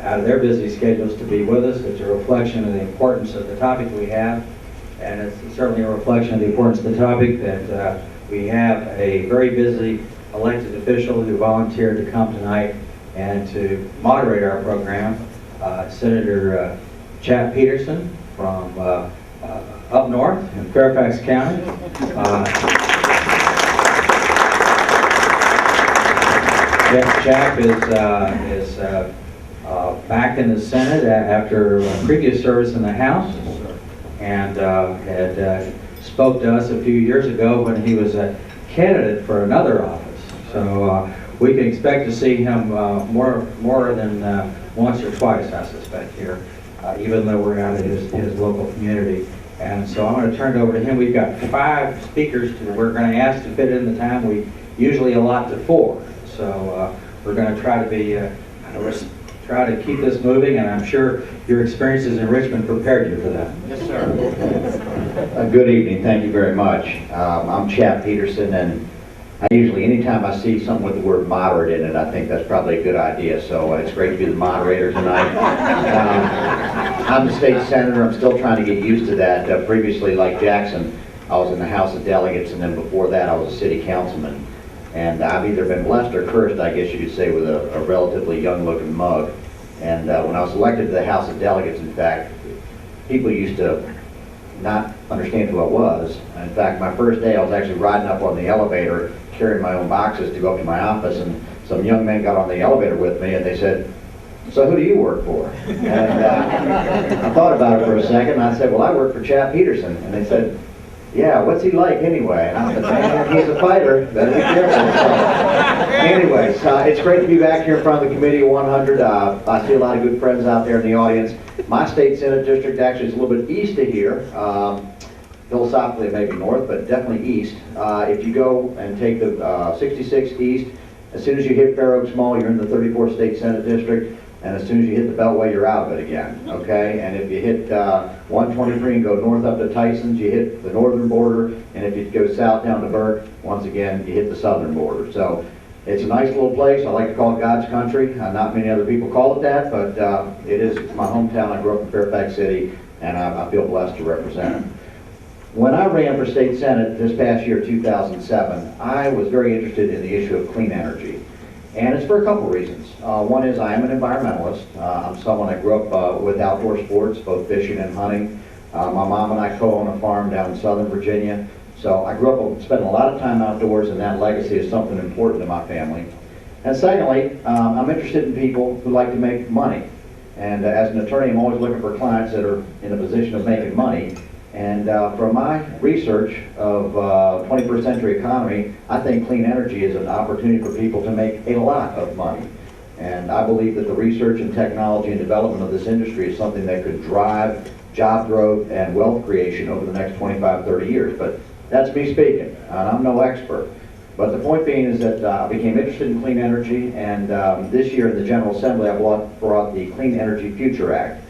out of their busy schedules to be with us. It's a reflection of the importance of the topic we have, and it's certainly a reflection of the importance of the topic that we have a very busy elected official who volunteered to come tonight and to moderate our program, Senator Chap Peterson from up north in Fairfax County. Chap is back in the Senate after previous service in the House, and had spoke to us a few years ago when he was a candidate for another office. So we can expect to see him more than once or twice, I suspect, here, even though we're out of his local community. And so I'm going to turn it over to him. We've got 5 speakers we're going to ask to fit in the time. We usually allot to 4. So we're going to try to be try to keep this moving, and I'm sure your experiences in Richmond prepared you for that. Yes, sir. Good evening. Thank you very much. I'm Chap Peterson, and I usually, anytime I see something with the word moderate in it, I think that's probably a good idea. So it's great to be the moderator tonight. I'm the state senator. I'm still trying to get used to that. Previously, like Jackson, I was in the House of Delegates, and then before that, I was a city councilman. And I've either been blessed or cursed, I guess you could say, with a relatively young-looking mug. And when I was elected to the House of Delegates, in fact, people used to not understand who I was. In fact, my first day, I was actually riding up on the elevator, carrying my own boxes to go up to my office, and some young men got on the elevator with me, and they said, "So who do you work for?" And I thought about it for a second, and I said, "Well, I work for Chap Peterson." And they said, "Yeah, what's he like anyway?" And I said, "Man, he's a fighter. Better be careful." So, anyways, it's great to be back here in front of the Committee of 100. I see a lot of good friends out there in the audience. My state Senate district actually is a little bit east of here. Philosophically, maybe north, but definitely east. If you go and take the 66 east, as soon as you hit Fair Oaks Mall, you're in the 34th State Senate District. And as soon as you hit the Beltway, you're out of it again, okay? And if you hit 123 and go north up to Tyson's, you hit the northern border. And if you go south down to Burke, once again, you hit the southern border. So it's a nice little place. I like to call it God's country. Not many other people call it that, but it is my hometown. I grew up in Fairfax City, and I feel blessed to represent it. When I ran for state senate this past year, 2007, I was very interested in the issue of clean energy. And it's for a couple reasons. One is I am an environmentalist. I'm someone that grew up with outdoor sports, both fishing and hunting. My mom and I co-own a farm down in Southern Virginia. So I grew up spending a lot of time outdoors, and that legacy is something important to my family. And secondly, I'm interested in people who like to make money. And as an attorney, I'm always looking for clients that are in a position of making money. And from my research of 21st century economy, I think clean energy is an opportunity for people to make a lot of money. And I believe that the research and technology and development of this industry is something that could drive job growth and wealth creation over the next 25, 30 years. But that's me speaking, and I'm no expert. But the point being is that I became interested in clean energy, and this year in the General Assembly, I brought the Clean Energy Future Act,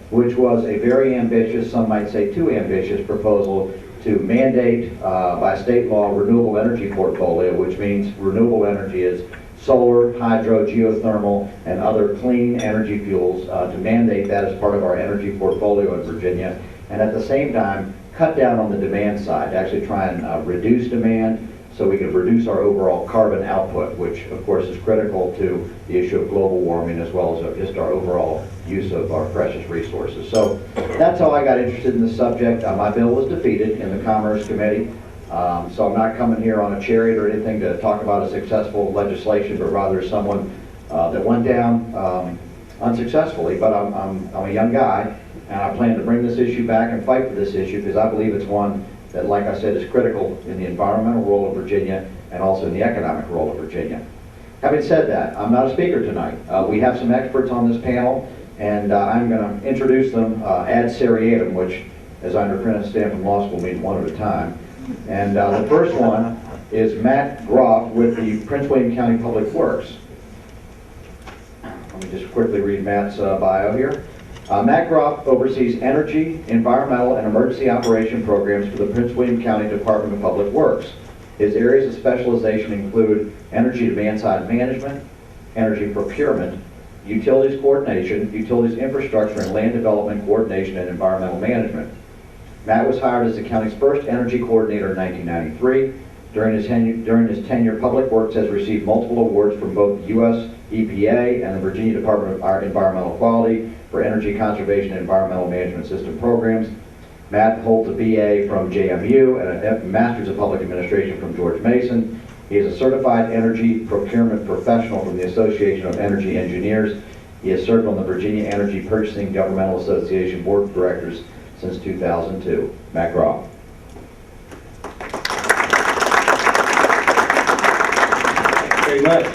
which was a very ambitious, some might say too ambitious, proposal to mandate by state law renewable energy portfolio, which means renewable energy is solar, hydro, geothermal, and other clean energy fuels, to mandate that as part of our energy portfolio in Virginia, and at the same time cut down on the demand side, actually try and reduce demand so we can reduce our overall carbon output, which of course is critical to the issue of global warming as well as just our overall use of our precious resources. So that's how I got interested in this subject. My bill was defeated in the Commerce Committee, so I'm not coming here on a chariot or anything to talk about a successful legislation, but rather someone that went down unsuccessfully. But I'm a young guy, and I plan to bring this issue back and fight for this issue because I believe it's one that, like I said, is critical in the environmental role of Virginia and also in the economic role of Virginia. Having said that, I'm not a speaker tonight. We have some experts on this panel, and I'm going to introduce them ad seriatim, which, as I understand from law school, means one at a time. And the first one is Matt Groff with the Prince William County Public Works. Let me just quickly read Matt's bio here. Matt Groff oversees energy, environmental, and emergency operation programs for the Prince William County Department of Public Works. His areas of specialization include energy demand-side management, energy procurement, utilities coordination, utilities infrastructure, and land development coordination and environmental management. Matt was hired as the county's first energy coordinator in 1993. During his tenure, Public Works has received multiple awards from both the U.S. EPA and the Virginia Department of Environmental Quality for energy conservation and environmental management system programs. Matt holds a BA from JMU and a Master's of Public Administration from George Mason. He is a certified energy procurement professional from the Association of Energy Engineers. He has served on the Virginia Energy Purchasing Governmental Association Board of Directors since 2002. Matt Groff. Very much.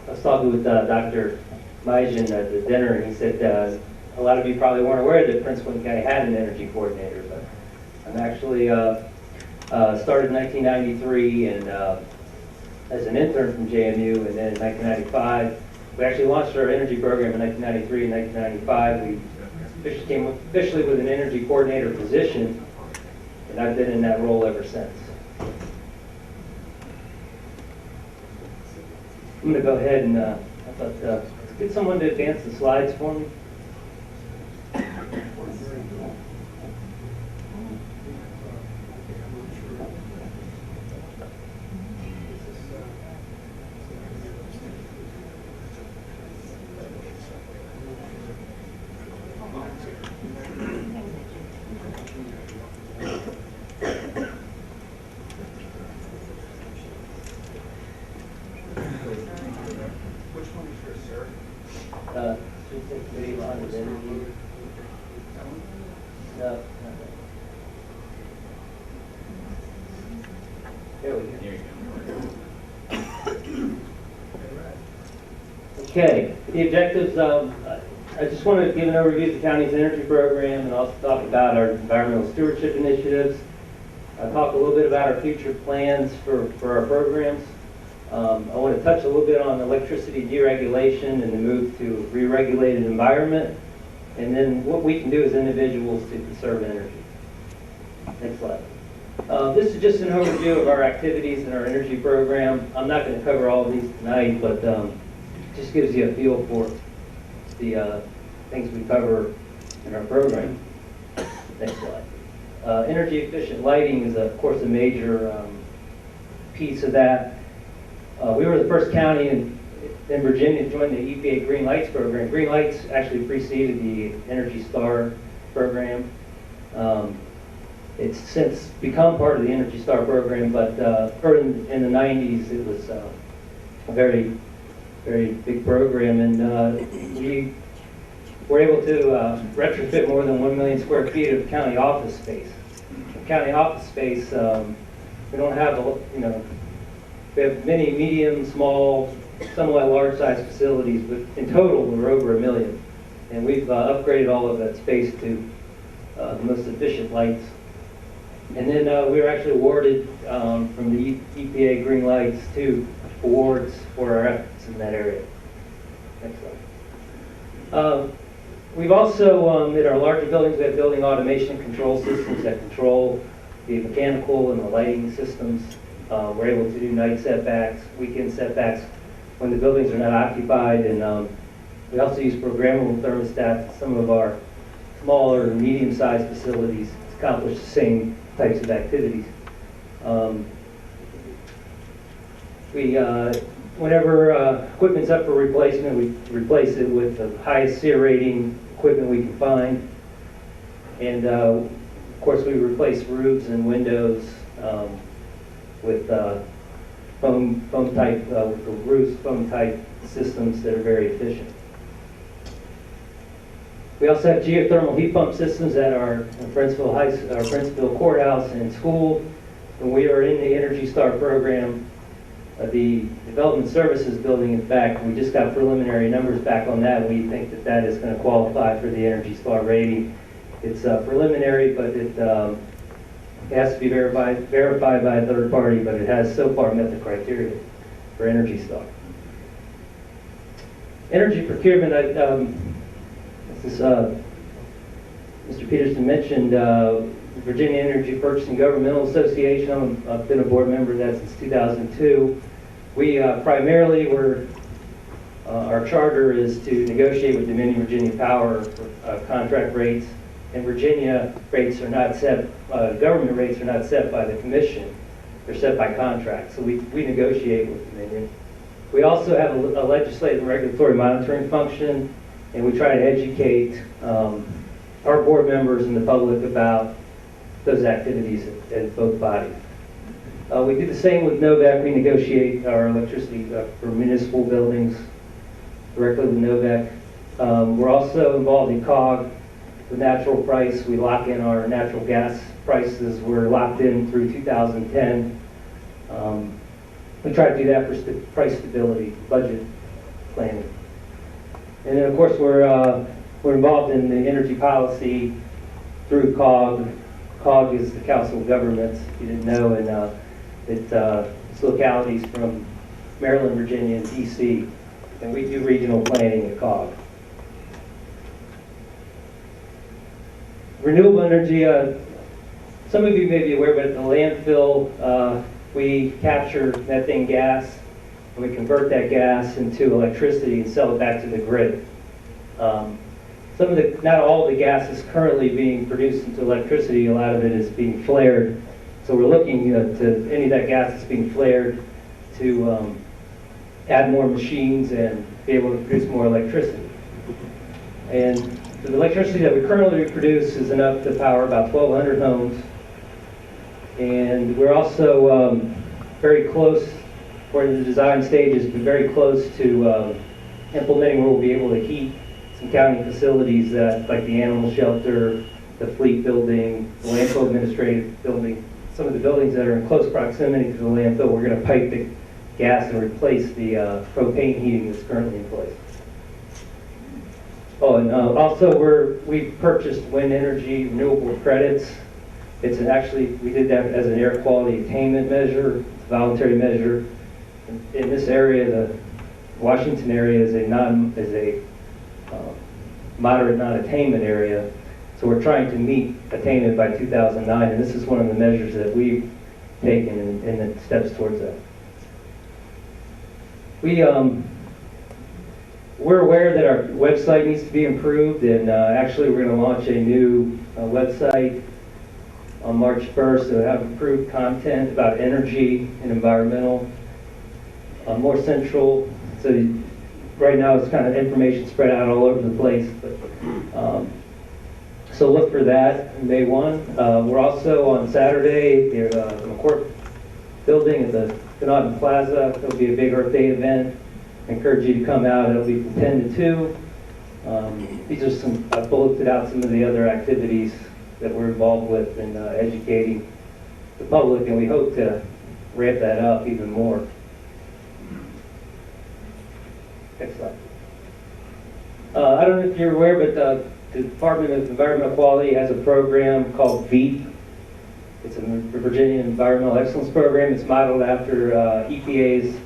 I was talking with Dr. Majan at the dinner, and he said a lot of you probably weren't aware that Prince William County had an energy coordinator, but I'm actually started in 1993 and as an intern from JMU, and then in 1995 we actually launched our energy program in 1993 and 1995. We came officially with an energy coordinator position, and I've been in that role ever since. I'm going to go ahead and get someone to advance the slides for me. Should take video on and then no. There we go. Okay, the objectives. I just want to give an overview of the county's energy program and also talk about our environmental stewardship initiatives. I'll talk a little bit about our future plans for our programs. I want to touch a little bit on electricity deregulation and the move to a re-regulated environment, and then what we can do as individuals to conserve energy. Next slide. This is just an overview of our activities in our energy program. I'm not going to cover all of these tonight, but just gives you a feel for the things we cover in our program. Next slide. Energy efficient lighting is, of course, a major piece of that. We were the first county in Virginia to join the EPA Green Lights program. Green Lights actually preceded the Energy Star program. It's since become part of the Energy Star program, but in the 90s it was a very, very big program, and we were able to retrofit more than 1 million square feet of county office space. County office space, we don't have, we have many medium, small, somewhat large-sized facilities, but in total we're over 1 million. And we've upgraded all of that space to the most efficient lights. And then we were actually awarded from the EPA Green Lights 2 awards for our efforts in that area. Next slide. We've also, in our larger buildings, we have building automation control systems that control the mechanical and the lighting systems. We're able to do night setbacks, weekend setbacks when the buildings are not occupied, and we also use programmable thermostats in some of our smaller and medium-sized facilities to accomplish the same types of activities. Whenever equipment's up for replacement, we replace it with the highest SEER rating equipment we can find. And of course, we replace roofs and windows with foam type, with the roofs foam type systems that are very efficient. We also have geothermal heat pump systems at our Princeville Courthouse and school. When we are in the Energy Star program, the Development Services building, in fact, we just got preliminary numbers back on that. We think that that is going to qualify for the Energy Star rating. It's preliminary, but it has to be verified by a third party, but it has so far met the criteria for Energy Star. Energy procurement, Mr. Peterson mentioned Virginia Energy Purchasing Governmental Association. I've been a board member of that since 2002. We primarily were Our charter is to negotiate with Dominion Virginia Power for contract rates, and Virginia rates are not set, government rates are not set by the commission, they're set by contract, so we negotiate with Dominion. We also have a legislative and regulatory monitoring function, and we try to educate our board members and the public about those activities at both bodies. We do the same with NOVEC. We negotiate our electricity for municipal buildings directly with NOVEC. We're also involved in COG, the natural price. We lock in our natural gas prices. We're locked in through 2010. We try to do that for price stability, budget planning. And then, of course, we're involved in the energy policy through COG. COG is the Council of Governments, if you didn't know, and it's localities from Maryland, Virginia, and DC, and we do regional planning at COG. Renewable energy, some of you may be aware, but at the landfill, we capture methane gas, and we convert that gas into electricity and sell it back to the grid. Not all of the gas is currently being produced into electricity. A lot of it is being flared. So we're looking to any of that gas that's being flared to add more machines and be able to produce more electricity. And the electricity that we currently produce is enough to power about 1,200 homes. And we're also very close, we're in the design stages, but very close to implementing where we'll be able to heat some county facilities like the animal shelter, the fleet building, the landfill administrative building, some of the buildings that are in close proximity to the landfill. We're going to pipe the gas and replace the propane heating that's currently in place. Oh, and also we've purchased wind energy renewable credits. Actually, we did that as an air quality attainment measure, it's a voluntary measure. In this area, the Washington area is a moderate non-attainment area, so we're trying to meet attainment by 2009, and this is one of the measures that we've taken and the steps towards that. We're aware that our website needs to be improved, and actually we're going to launch a new website on March 1st to have improved content about energy and environmental, more central. So right now it's kind of information spread out all over the place, but so look for that May 1. We're also on Saturday in the McCourt building at the Canadian Plaza. There'll be a big Earth Day event. I encourage you to come out. It'll be from 10 to 2. These are I've bulleted out some of the other activities that we're involved with in educating the public, and we hope to ramp that up even more. Next slide. I don't know if you're aware, but the Department of Environmental Quality has a program called VEEP. It's a Virginia Environmental Excellence Program. It's modeled after EPA's,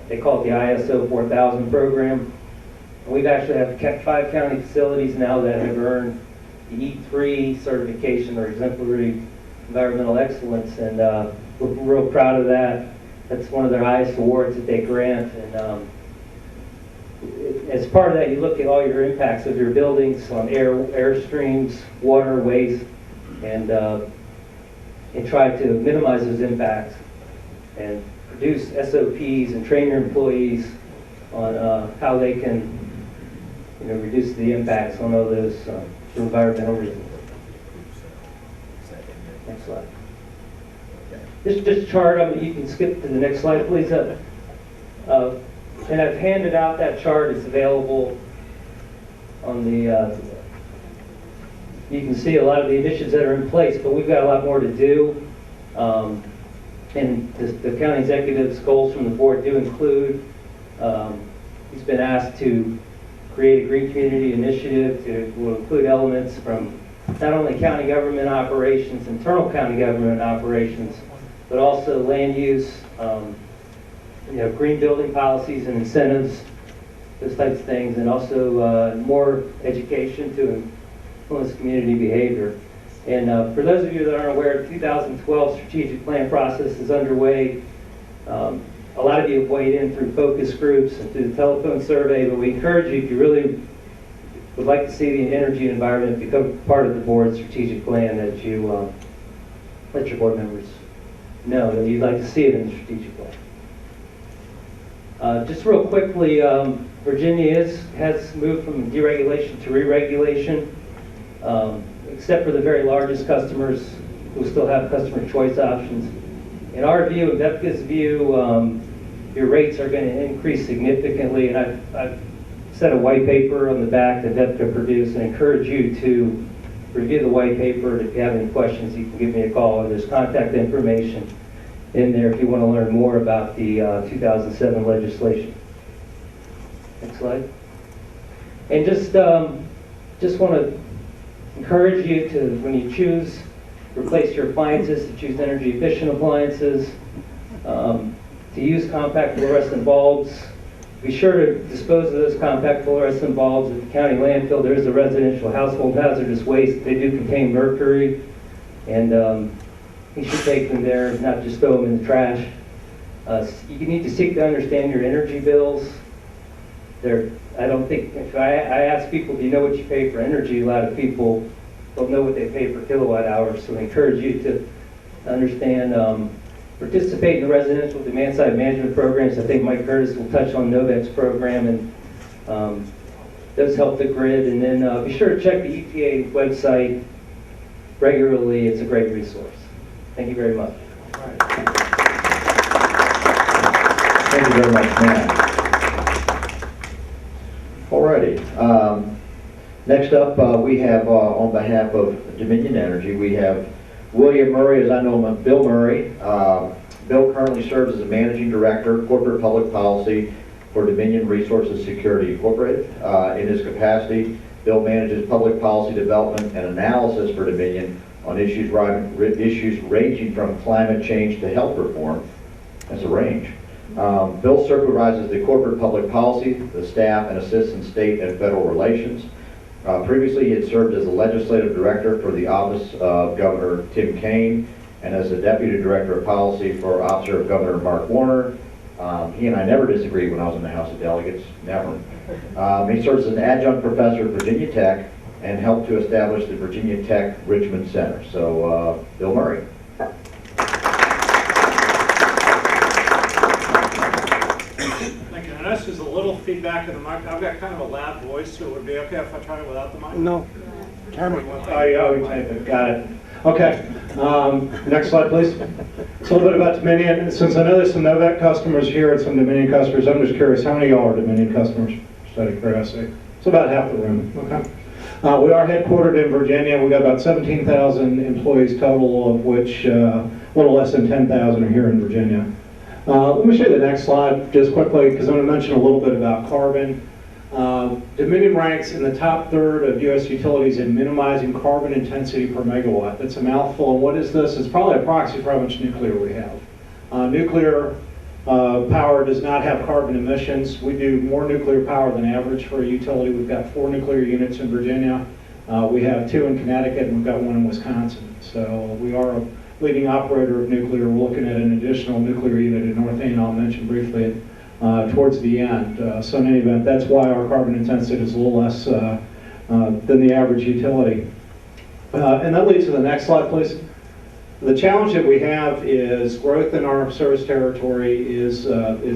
they call it the ISO 4000 program. And we've actually have 5 county facilities now that have earned the E3 certification, or exemplary environmental excellence, and we're real proud of that. That's one of their highest awards that they grant, and as part of that, you look at all your impacts of your buildings on air streams, water, waste, and try to minimize those impacts and produce SOPs and train your employees on how they can reduce the impacts on all those for environmental reasons. Next slide. This chart, you can skip to the next slide, please. And I've handed out that chart. It's available on the, you can see a lot of the initiatives that are in place, but we've got a lot more to do. And the county executive's goals from the board do include, he's been asked to create a green community initiative to will include elements from not only county government operations, internal county government operations, but also land use, green building policies and incentives, those types of things, and also more education to influence community behavior. And for those of you that aren't aware, the 2012 strategic plan process is underway. a lot of you have weighed in through focus groups and through the telephone survey, but we encourage you, if you really would like to see the energy environment become part of the board's strategic plan, that you let your board members know that you'd like to see it in the strategic plan. Just real quickly, Virginia has moved from deregulation to re-regulation, except for the very largest customers who still have customer choice options. In our view, in VEPCA's view, your rates are going to increase significantly, and I've set a white paper on the back that VEPCA produced and encourage you to review the white paper. If you have any questions, you can give me a call, or there's contact information in there if you want to learn more about the 2007 legislation. Next slide. And just want to encourage you to, when you choose, replace your appliances, to choose energy efficient appliances, to use compact fluorescent bulbs. Be sure to dispose of those compact fluorescent bulbs at the county landfill. There is a residential household hazardous waste. They do contain mercury, and you should take them there, not just throw them in the trash. You need to seek to understand your energy bills. I don't think, if I ask people, do you know what you pay for energy? A lot of people don't know what they pay per kilowatt hour, so I encourage you to understand, participate in the residential demand side management programs. I think Mike Curtis will touch on Novak's program, and does help the grid. And then be sure to check the EPA website regularly. It's a great resource. Thank you very much. Thank you very much, Matt. Alrighty. Next up, we have, on behalf of Dominion Energy, we have William Murray, as I know him, Bill Murray. Bill currently serves as a Managing Director, Corporate Public Policy for Dominion Resources Security Incorporated. In his capacity, Bill manages public policy development and analysis for Dominion on issues ranging from climate change to health reform. That's a range. Bill supervises the corporate public policy, the staff, and assists in state and federal relations. Previously, he had served as the legislative director for the office of Governor Tim Kaine and as the deputy director of policy for officer of Governor Mark Warner. He and I never disagreed when I was in the House of Delegates, never. He serves as an adjunct professor at Virginia Tech and helped to establish the Virginia Tech Richmond Center. So, Bill Murray. Thank you. And this is a little feedback in the mic. I've got kind of a loud voice, so it would be okay if I try it without the mic? No. Camera. Oh, yeah, we type it. Got it. Okay. Next slide, please. So a little bit about Dominion. Since I know there's some Novak customers here and some Dominion customers, I'm just curious, how many of y'all are Dominion customers? Just out of curiosity. It's about half the room. Okay. We are headquartered in Virginia. We've got about 17,000 employees total, of which a little less than 10,000 are here in Virginia. Let me show you the next slide just quickly, because I'm going to mention a little bit about carbon. Dominion ranks in the top third of U.S. utilities in minimizing carbon intensity per megawatt. That's a mouthful. And what is this? It's probably a proxy for how much nuclear we have. Nuclear power does not have carbon emissions. We do more nuclear power than average for a utility. We've got 4 nuclear units in Virginia. We have 2 in Connecticut, and we've got 1 in Wisconsin. So we are a leading operator of nuclear. We're looking at an additional nuclear unit in North Anne I'll mention briefly towards the end. So in any event, that's why our carbon intensity is a little less than the average utility. And that leads to the next slide, please. The challenge that we have is growth in our service territory is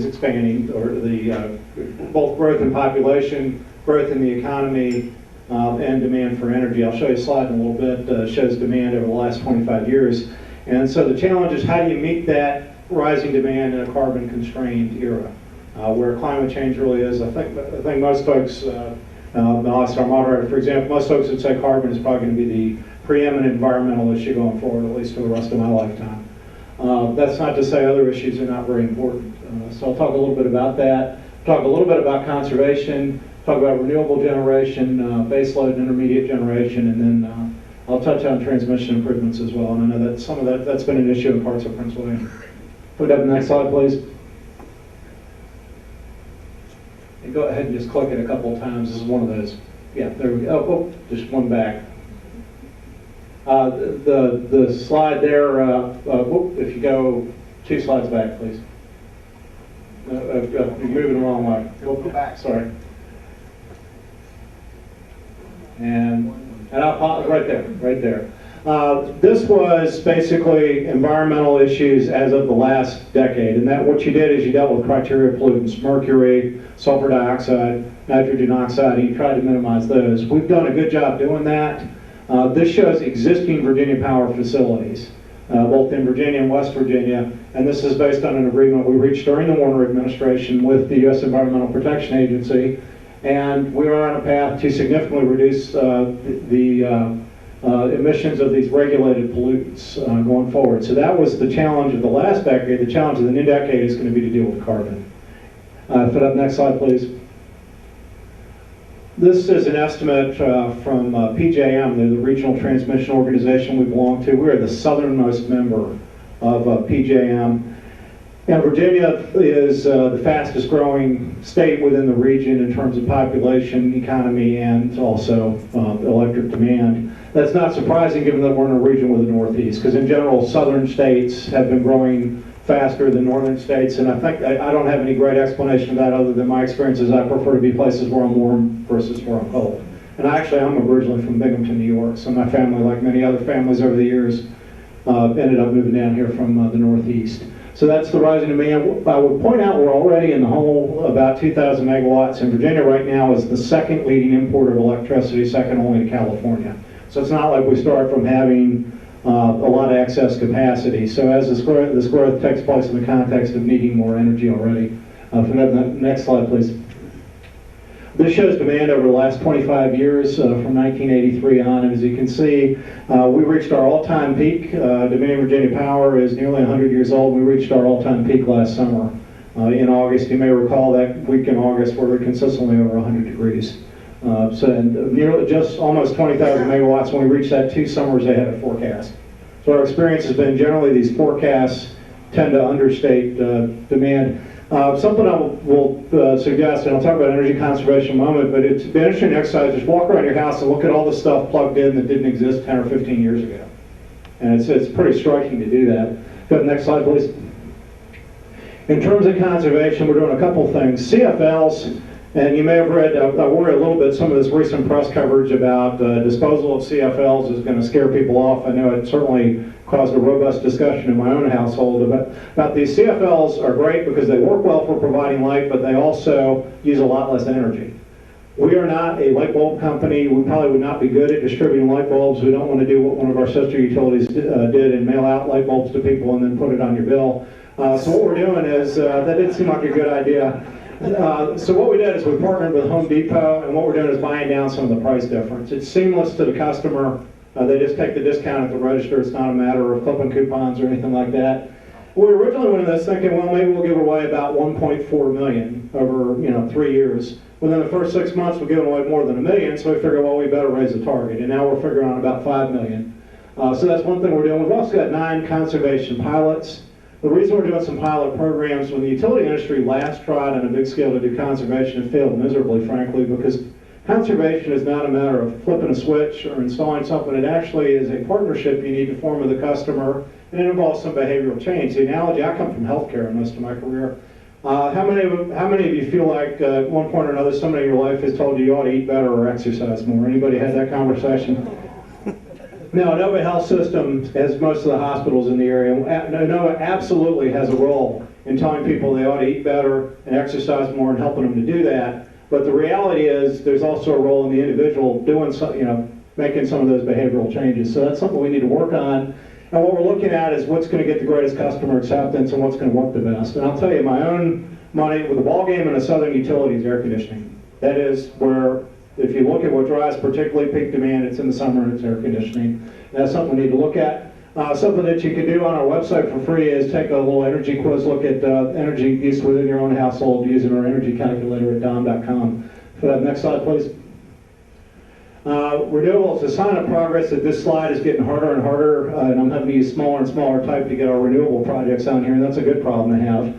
expanding, or both growth in population, growth in the economy, and demand for energy. I'll show you a slide in a little bit, shows demand over the last 25 years. And so the challenge is, how do you meet that rising demand in a carbon-constrained era, where climate change really is? I think most folks, I'll ask our moderator, for example, most folks would say carbon is probably going to be the preeminent environmental issue going forward, at least for the rest of my lifetime. That's not to say other issues are not very important. So I'll talk a little bit about that, talk a little bit about conservation, talk about renewable generation, baseload and intermediate generation, and then I'll touch on transmission improvements as well. And I know that some of that's been an issue in parts of Pennsylvania. Put up the next slide, please. And go ahead and just click it a couple of times. This is one of those. Yeah, there we go. Oh, just one back. The slide there, if you go 2 slides back, please. You're moving the wrong way. Go back, sorry. And I'll pause right there, right there. This was basically environmental issues as of the last decade, and that what you did is you dealt with criteria pollutants, mercury, sulfur dioxide, nitrogen oxide, and you tried to minimize those. We've done a good job doing that. This shows existing Virginia power facilities, both in Virginia and West Virginia, and this is based on an agreement we reached during the Warner administration with the U.S. Environmental Protection Agency, and we are on a path to significantly reduce the emissions of these regulated pollutants going forward. So that was the challenge of the last decade. The challenge of the new decade is going to be to deal with carbon. Put up next slide, please. This is an estimate from PJM, the regional transmission organization we belong to. We're the southernmost member of PJM. And Virginia is the fastest growing state within the region in terms of population, economy, and also electric demand. That's not surprising given that we're in a region with the Northeast, because in general, southern states have been growing faster than northern states, and I don't have any great explanation of that other than my experiences. I prefer to be places where I'm warm versus where I'm cold. And I'm originally from Binghamton, New York, so my family, like many other families over the years, ended up moving down here from the Northeast. So that's the rising demand. I would point out we're already in the hole about 2,000 megawatts, and Virginia right now is the second leading importer of electricity, second only to California. So it's not like we start from having a lot of excess capacity. So as this growth takes place in the context of needing more energy already. Next slide, please. This shows demand over the last 25 years from 1983 on, and as you can see, we reached our all-time peak. Dominion Virginia Power is nearly 100 years old. We reached our all-time peak last summer in August. You may recall that week in August where we're consistently over 100 degrees. Nearly just almost 20,000 megawatts when we reached that 2 summers ahead of forecast. So our experience has been generally these forecasts tend to understate demand. Something I will suggest, and I'll talk about energy conservation in a moment, but it's been interesting exercise. Just walk around your house and look at all the stuff plugged in that didn't exist 10 or 15 years ago. And it's pretty striking to do that. Go to the next slide, please. In terms of conservation, we're doing a couple things. CFLs, and you may have read, I worry a little bit, some of this recent press coverage about disposal of CFLs is going to scare people off. I know it certainly caused a robust discussion in my own household about these. CFLs are great because they work well for providing light, but they also use a lot less energy. We are not a light bulb company. We probably would not be good at distributing light bulbs. We don't want to do what one of our sister utilities did and mail out light bulbs to people and then put it on your bill. So what we're doing is, that didn't seem like a good idea. So what we did is we partnered with Home Depot, and what we're doing is buying down some of the price difference. It's seamless to the customer. They just take the discount at the register. It's not a matter of clipping coupons or anything like that. We originally went into this thinking, well, maybe we'll give away about 1.4 million over 3 years. Within the first 6 months, we're giving away more than $1 million, so we figured, well, we better raise the target. And now we're figuring on about 5 million. So that's one thing we're doing. We've also got 9 conservation pilots. The reason we're doing some pilot programs, when the utility industry last tried on a big scale to do conservation, it failed miserably, frankly, because conservation is not a matter of flipping a switch or installing something. It actually is a partnership you need to form with the customer, and it involves some behavioral change. The analogy, I come from healthcare most of my career. How many of you feel like at one point or another somebody in your life has told you you ought to eat better or exercise more? Anybody had that conversation? No, Nova Health System has most of the hospitals in the area. Nova absolutely has a role in telling people they ought to eat better and exercise more and helping them to do that. But the reality is there's also a role in the individual doing some, making some of those behavioral changes. So that's something we need to work on. And what we're looking at is what's going to get the greatest customer acceptance and what's going to work the best. And I'll tell you, my own money with the ball game and the Southern utilities, air conditioning. That is where, if you look at what drives particularly peak demand, it's in the summer and it's air conditioning. And that's something we need to look at. Something that you can do on our website for free is take a little energy quiz, look at energy use within your own household using our energy calculator at dom.com. For that next slide, please. Renewables, a sign of progress that this slide is getting harder and harder, and I'm having to use smaller and smaller type to get our renewable projects on here, and that's a good problem to have.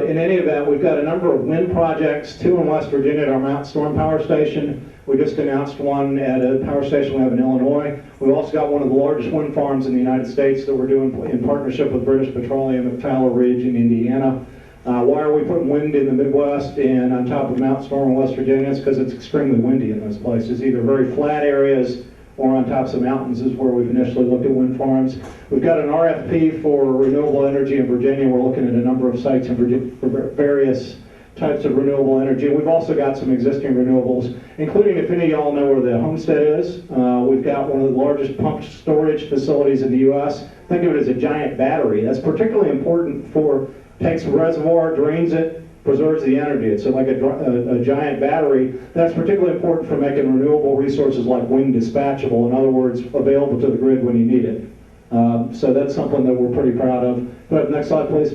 In any event, we've got a number of wind projects, 2 in West Virginia at our Mount Storm Power Station. We just announced one at a power station we have in Illinois. We've also got one of the largest wind farms in the United States that we're doing in partnership with British Petroleum at Fowler Ridge in Indiana. Why are we putting wind in the Midwest and on top of Mount Storm in West Virginia? It's because it's extremely windy in those places, either very flat areas or on tops of mountains is where we've initially looked at wind farms. We've got an RFP for renewable energy in Virginia. We're looking at a number of sites in Virginia for various types of renewable energy. We've also got some existing renewables, including, if any of y'all know where the Homestead is, we've got one of the largest pumped storage facilities in the U.S. Think of it as a giant battery. That's particularly important for, takes a reservoir, drains it, preserves the energy. It's like a giant battery. That's particularly important for making renewable resources like wind dispatchable, in other words, available to the grid when you need it. So that's something that we're pretty proud of. Go ahead, next slide, please.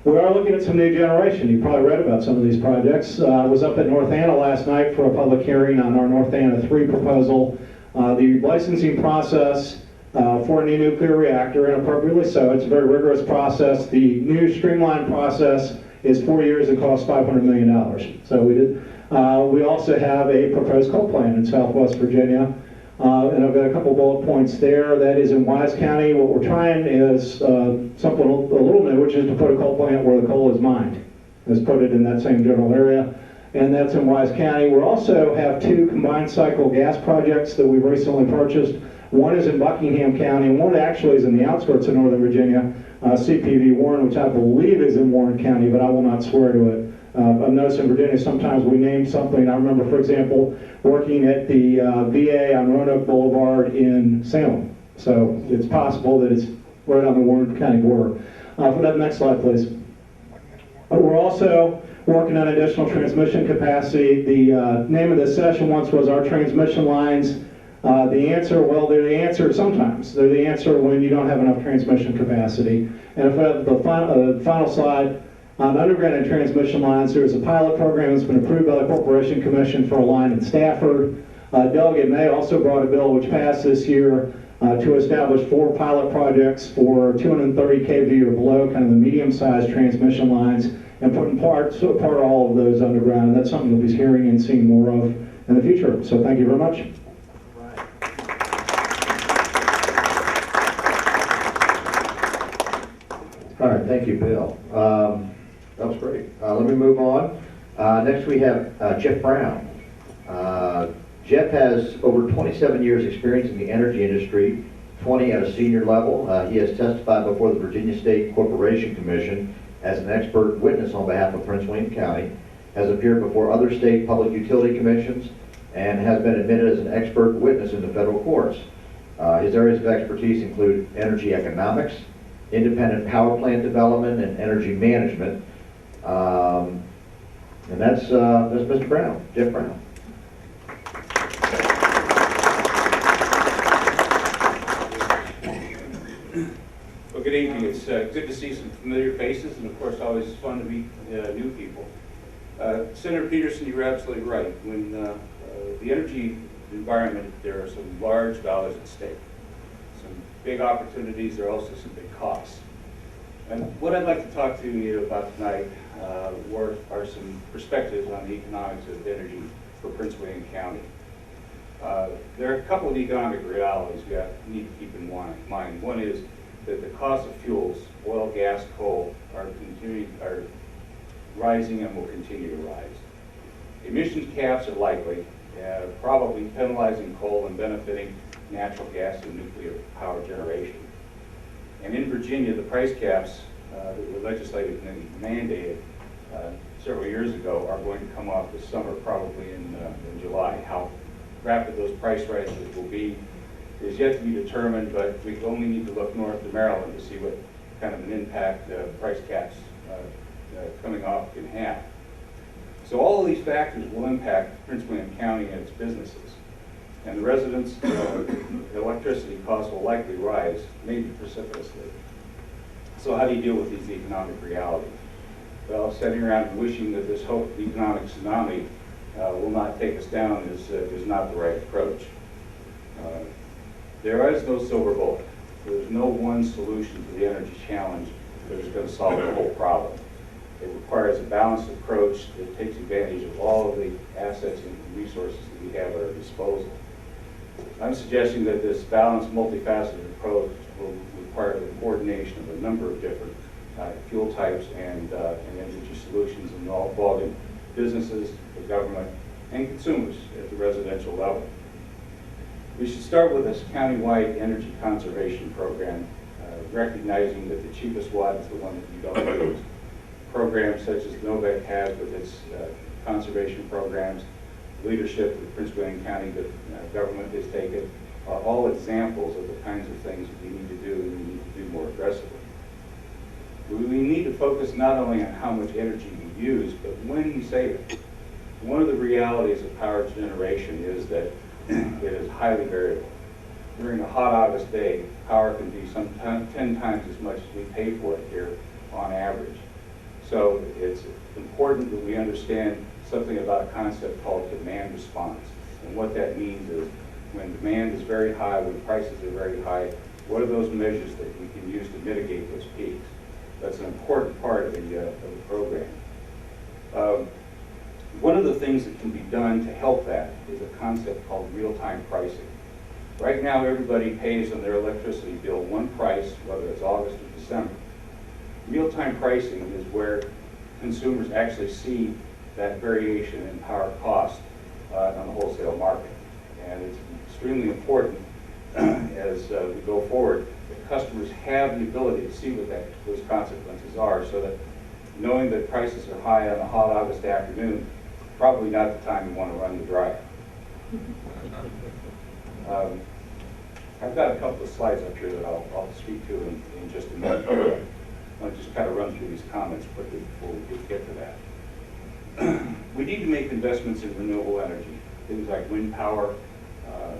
We are looking at some new generation. You probably read about some of these projects. I was up at North Anna last night for a public hearing on our North Anna 3 proposal. The licensing process for a new nuclear reactor, and appropriately so, it's a very rigorous process. The new streamlined process is 4 years and costs $500 million. So we did. We also have a proposed coal plant in Southwest Virginia. And I've got a couple bullet points there. That is in Wise County. What we're trying is something a little new, which is to put a coal plant where the coal is mined. Let's put it in that same general area. And that's in Wise County. We also have 2 combined cycle gas projects that we've recently purchased. One is in Buckingham County, and one actually is in the outskirts of Northern Virginia, CPV Warren, which I believe is in Warren County, but I will not swear to it. I've noticed in Virginia sometimes we name something. I remember, for example, working at the VA on Roanoke Boulevard in Salem. So it's possible that it's right on the Warren County border. For that next slide, please. We're also working on additional transmission capacity. The name of this session once was Our Transmission Lines. The answer, well, they're the answer sometimes. They're the answer when you don't have enough transmission capacity. And if we have the final slide, on underground and transmission lines, there is a pilot program that's been approved by the Corporation Commission for a line in Stafford. Delegate May also brought a bill which passed this year to establish 4 pilot projects for 230 kV or below, kind of the medium-sized transmission lines, and putting part of all of those underground. And that's something you'll be hearing and seeing more of in the future. So thank you very much. All right, thank you, Bill. That was great. Let me move on. Next we have Jeff Brown. Jeff has over 27 years experience in the energy industry, 20 at a senior level. He has testified before the Virginia State Corporation Commission as an expert witness on behalf of Prince William County, has appeared before other state public utility commissions, and has been admitted as an expert witness in the federal courts. His areas of expertise include energy economics, independent power plant development, and energy management. And that's Mr. Brown, Jeff Brown. Well, good evening. It's good to see some familiar faces, and of course, always fun to meet new people. Senator Peterson, you're absolutely right. When the energy environment, there are some large dollars at stake. Some big opportunities, there are also some big costs. And what I'd like to talk to you about tonight are some perspectives on the economics of energy for Prince William County. There are a couple of economic realities we need to keep in mind. One is that the cost of fuels, oil, gas, coal, are rising and will continue to rise. Emissions caps are likely, probably penalizing coal and benefiting natural gas and nuclear power generation. And in Virginia, the price caps that were legislatively mandated several years ago are going to come off this summer, probably in July. How rapid those price rises will be is yet to be determined, but we only need to look north to Maryland to see what kind of an impact price caps coming off can have. So all of these factors will impact Prince William County and its businesses. And the residents' electricity costs will likely rise, maybe precipitously. So how do you deal with these economic realities? Well, sitting around and wishing that this hope economic tsunami will not take us down is not the right approach. There is no silver bullet. There's no one solution to the energy challenge that is going to solve the whole problem. It requires a balanced approach that takes advantage of all of the assets and resources that we have at our disposal. I'm suggesting that this balanced, multifaceted approach will require the coordination of a number of different fuel types and energy solutions involving businesses, the government, and consumers at the residential level. We should start with this countywide energy conservation program, recognizing that the cheapest watt is the one that you don't use. Programs such as NOVEC has with its conservation programs, leadership that Prince William County government has taken, are all examples of the kinds of things that we need to do and we need to do more aggressively. We need to focus not only on how much energy we use, but when we save it. One of the realities of power generation is that it is highly variable. During a hot August day, power can be sometimes 10 times as much as we pay for it here on average. So it's important that we understand something about a concept called demand response. And what that means is when demand is very high, when prices are very high, what are those measures that we can use to mitigate those peaks? That's an important part of the program. One of the things that can be done to help that is a concept called real-time pricing. Right now, everybody pays on their electricity bill one price, whether it's August or December. Real-time pricing is where consumers actually see that variation in power cost on the wholesale market. And it's extremely important as we go forward that customers have the ability to see what those consequences are, so that knowing that prices are high on a hot August afternoon, probably not the time you want to run the dryer. I've got a couple of slides up here that I'll speak to in just a minute. I'll just kind of run through these comments quickly before we get to that. We need to make investments in renewable energy. Things like wind power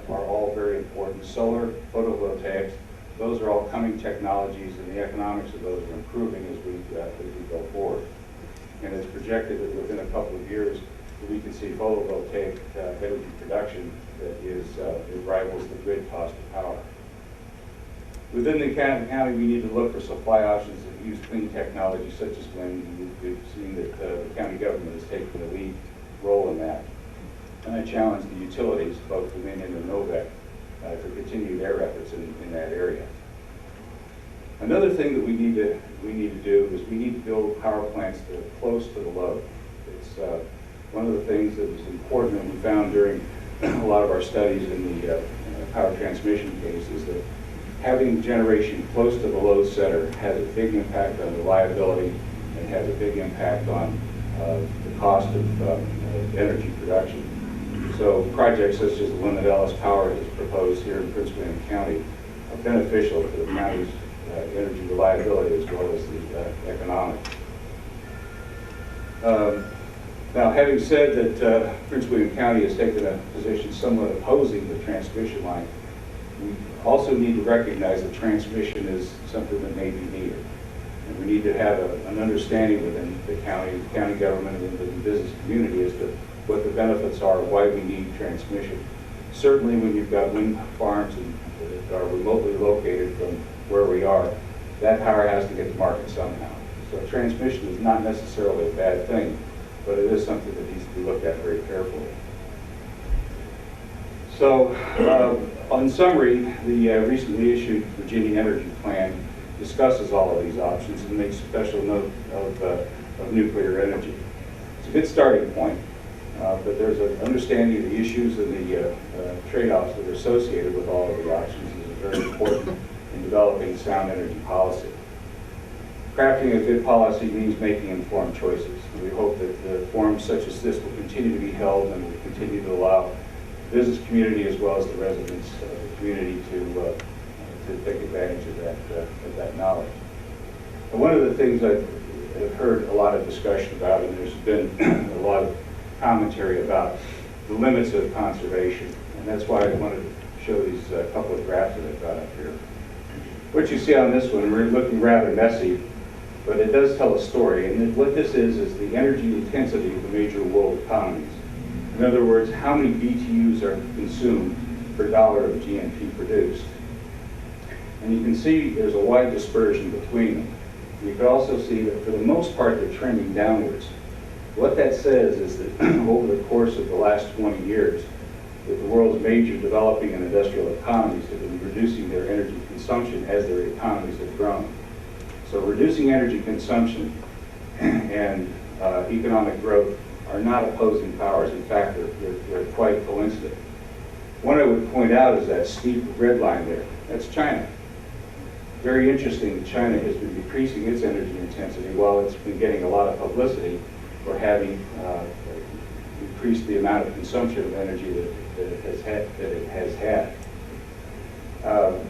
are all very important. Solar, photovoltaics, those are all coming technologies, and the economics of those are improving as we go forward. And it's projected that within a couple of years, we can see photovoltaic energy production that it rivals the grid cost of power. Within the county, we need to look for supply options that use clean technology such as wind. We've seen that the county government has taken the lead role in that. And I challenge the utilities, both Dominion and NOVEC, to continue their efforts in that area. Another thing that we need to do is we need to build power plants that are close to the load. It's one of the things that was important that we found during a lot of our studies in the power transmission case is that having generation close to the load center has a big impact on reliability and has a big impact on the cost of energy production. So projects such as the Limit Ellis Power has proposed here in Prince William County are beneficial to the county's energy reliability as well as the economics. Now, having said that Prince William County has taken a position somewhat opposing the transmission line, we also need to recognize that transmission is something that may be needed. And we need to have an understanding within the county government and the business community as to what the benefits are, why we need transmission. Certainly when you've got wind farms that are remotely located from where we are, that power has to get to market somehow. So transmission is not necessarily a bad thing, but it is something that needs to be looked at very carefully. So, in summary, the recently issued Virginia Energy Plan discusses all of these options and makes special note of nuclear energy. It's a good starting point, but there's an understanding of the issues and the trade-offs that are associated with all of the options is very important in developing sound energy policy. Crafting a good policy means making informed choices. And we hope that forums such as this will continue to be held and will continue to allow the business community as well as the residents of the community to take advantage of that knowledge. And one of the things I've heard a lot of discussion about, and there's been a lot of commentary about the limits of conservation, and that's why I wanted to show these couple of graphs that I've got up here. What you see on this one, we're looking rather messy, but it does tell a story. And what this is the energy intensity of the major world economies. In other words, how many BTUs are consumed per dollar of GNP produced. And you can see there's a wide dispersion between them. You can also see that for the most part they're trending downwards. What that says is that over the course of the last 20 years, that the world's major developing and industrial economies have been reducing their energy consumption as their economies have grown. So reducing energy consumption and economic growth are not opposing powers. In fact, they're quite coincident. One I would point out is that steep red line there. That's China. Very interesting that China has been decreasing its energy intensity while it's been getting a lot of publicity for having increased the amount of consumption of energy that it has had.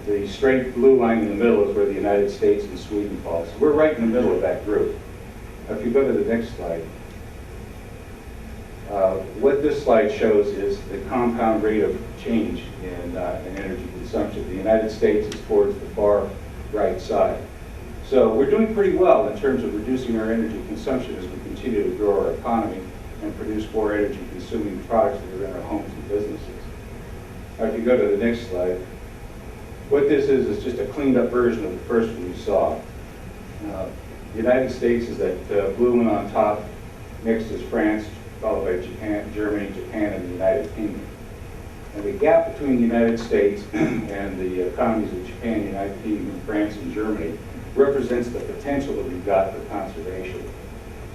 The straight blue line in the middle is where the United States and Sweden fall. So we're right in the middle of that group. If you go to the next slide, what this slide shows is the compound rate of change in energy consumption. The United States is towards the far right side. So we're doing pretty well in terms of reducing our energy consumption as we continue to grow our economy and produce more energy consuming products that are in our homes and businesses. Now, if you go to the next slide, what this is just a cleaned up version of the first one you saw. The United States is that blue one on top, next is France, followed by Japan, Germany, Japan, and the United Kingdom. And the gap between the United States and the economies of Japan, United Kingdom, France, and Germany represents the potential that we've got for conservation.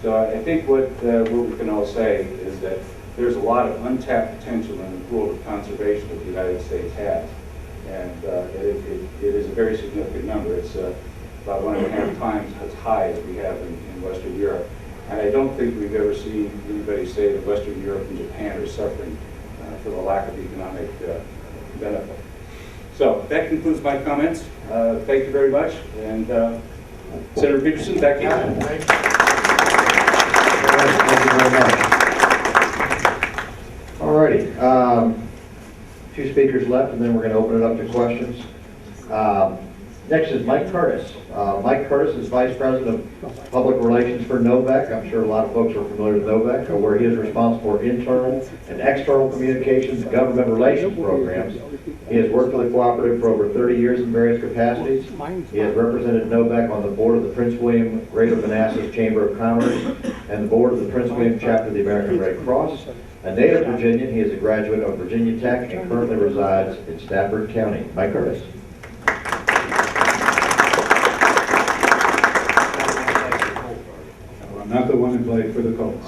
So I think what we can all say is that there's a lot of untapped potential in the pool of conservation that the United States has. And it is a very significant number. It's about 1.5 times as high as we have in Western Europe. And I don't think we've ever seen anybody say that Western Europe and Japan are suffering for the lack of economic benefit. So that concludes my comments. Thank you very much. And Senator Peterson, back to you. Thank you very much. All righty. 2 speakers left, and then we're going to open it up to questions. Next is Mike Curtis. Mike Curtis is Vice President of Public Relations for NOVEC. I'm sure a lot of folks are familiar with NOVEC, where he is responsible for internal and external communications and government relations programs. He has worked for the cooperative for over 30 years in various capacities. He has represented NOVEC on the board of the Prince William Greater Manassas Chamber of Commerce and the board of the Prince William Chapter of the American Red Cross. A native Virginian, he is a graduate of Virginia Tech and currently resides in Stafford County. Mike Curtis. I'm not the one who played for the Colts.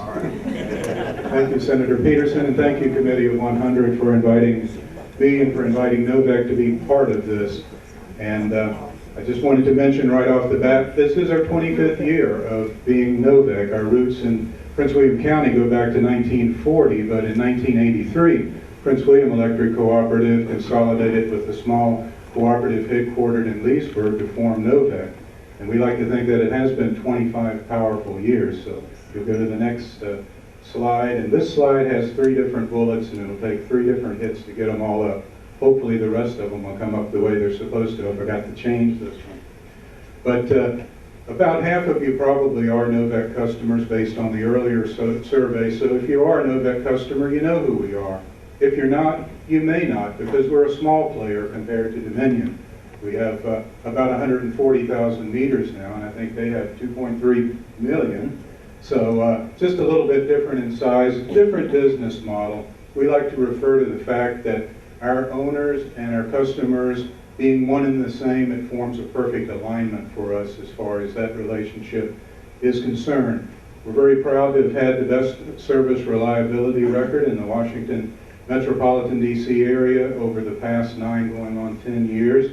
Thank you, Senator Peterson, and thank you, Committee of 100, for inviting me and for inviting NOVEC to be part of this. And I just wanted to mention right off the bat, this is our 25th year of being NOVEC. Our roots in Prince William County go back to 1940, but in 1983, Prince William Electric Cooperative consolidated with a small cooperative headquartered in Leesburg to form NOVEC. And we like to think that it has been 25 powerful years. So you'll go to the next slide, and this slide has 3 different bullets, and it'll take 3 different hits to get them all up. Hopefully the rest of them will come up the way they're supposed to. I forgot to change this one. But about half of you probably are NOVEC customers based on the earlier survey. So if you are a NOVEC customer, you know who we are. If you're not, you may not, because we're a small player compared to Dominion. We have about 140,000 meters now, and I think they have 2.3 million. So just a little bit different in size, different business model. We like to refer to the fact that our owners and our customers being one and the same, it forms a perfect alignment for us as far as that relationship is concerned. We're very proud to have had the best service reliability record in the Washington metropolitan DC area over the past 9 going on 10 years.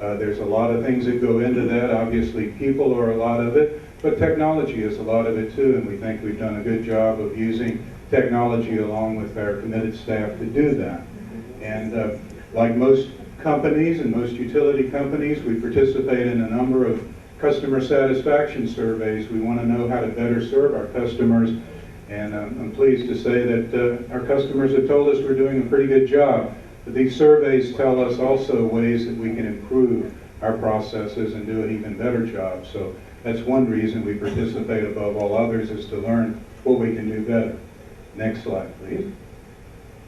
There's a lot of things that go into that. Obviously, people are a lot of it, but technology is a lot of it too, and we think we've done a good job of using technology along with our committed staff to do that. And like most companies and most utility companies, we participate in a number of customer satisfaction surveys. We want to know how to better serve our customers, and I'm pleased to say that our customers have told us we're doing a pretty good job. But these surveys tell us also ways that we can improve our processes and do an even better job. So that's one reason we participate above all others, is to learn what we can do better. Next slide, please.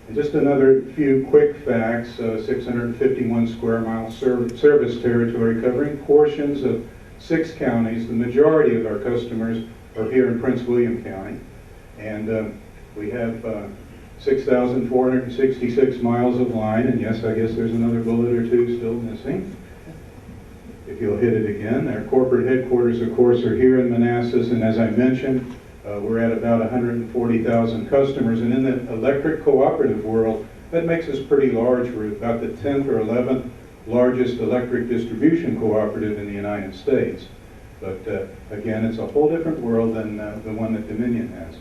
And just another few quick facts. 651 square mile service territory covering portions of 6 counties. The majority of our customers are here in Prince William County. And we have 6,466 miles of line, and yes, I guess there's another bullet or 2 still missing. if you'll hit it again. Our corporate headquarters, of course, are here in Manassas, and as I mentioned, we're at about 140,000 customers, and in the electric cooperative world, that makes us pretty large. We're about the 10th or 11th largest electric distribution cooperative in the United States. But again, it's a whole different world than the one that Dominion has.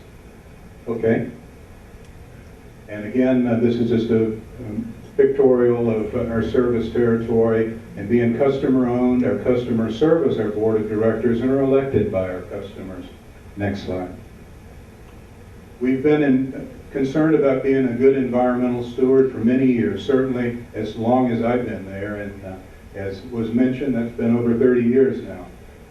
Okay. And again, this is just a pictorial of our service territory, and being customer-owned, our customers service our board of directors and are elected by our customers. Next slide. We've been concerned about being a good environmental steward for many years, certainly as long as I've been there, and as was mentioned, that's been over 30 years now.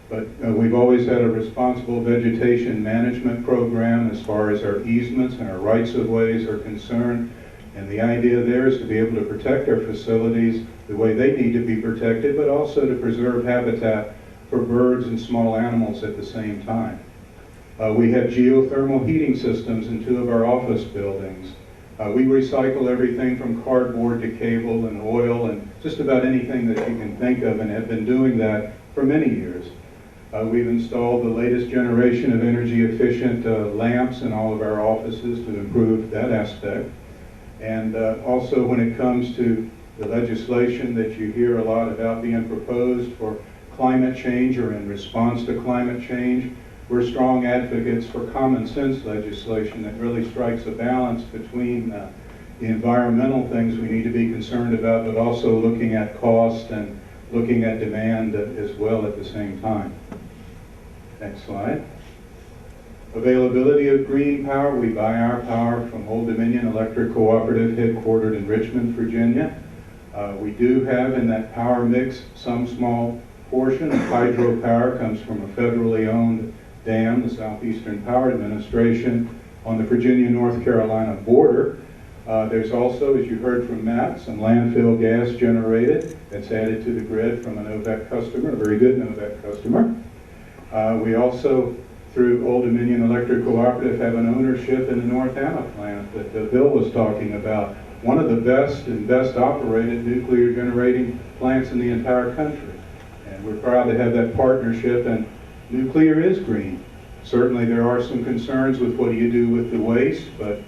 But we've always had a responsible vegetation management program as far as our easements and our rights-of-ways are concerned. And the idea there is to be able to protect our facilities the way they need to be protected, but also to preserve habitat for birds and small animals at the same time. We have geothermal heating systems in 2 of our office buildings. We recycle everything from cardboard to cable and oil and just about anything that you can think of, and have been doing that for many years. We've installed the latest generation of energy efficient lamps in all of our offices to improve that aspect. And also when it comes to the legislation that you hear a lot about being proposed for climate change or in response to climate change, we're strong advocates for common sense legislation that really strikes a balance between the environmental things we need to be concerned about, but also looking at cost and looking at demand as well at the same time. Next slide. Availability of green power. We buy our power from Old Dominion Electric Cooperative, headquartered in Richmond, Virginia. We do have in that power mix some small portion of hydropower comes from a federally owned dam, the Southeastern Power Administration, on the Virginia-North Carolina border. There's also, as you heard from Matt, some landfill gas generated that's added to the grid from an OVEC customer, a very good OVEC customer. We also, through Old Dominion Electric Cooperative, have an ownership in the North Anna plant that Bill was talking about. One of the best and best operated nuclear generating plants in the entire country. And we're proud to have that partnership, and nuclear is green. Certainly there are some concerns with what do you do with the waste, but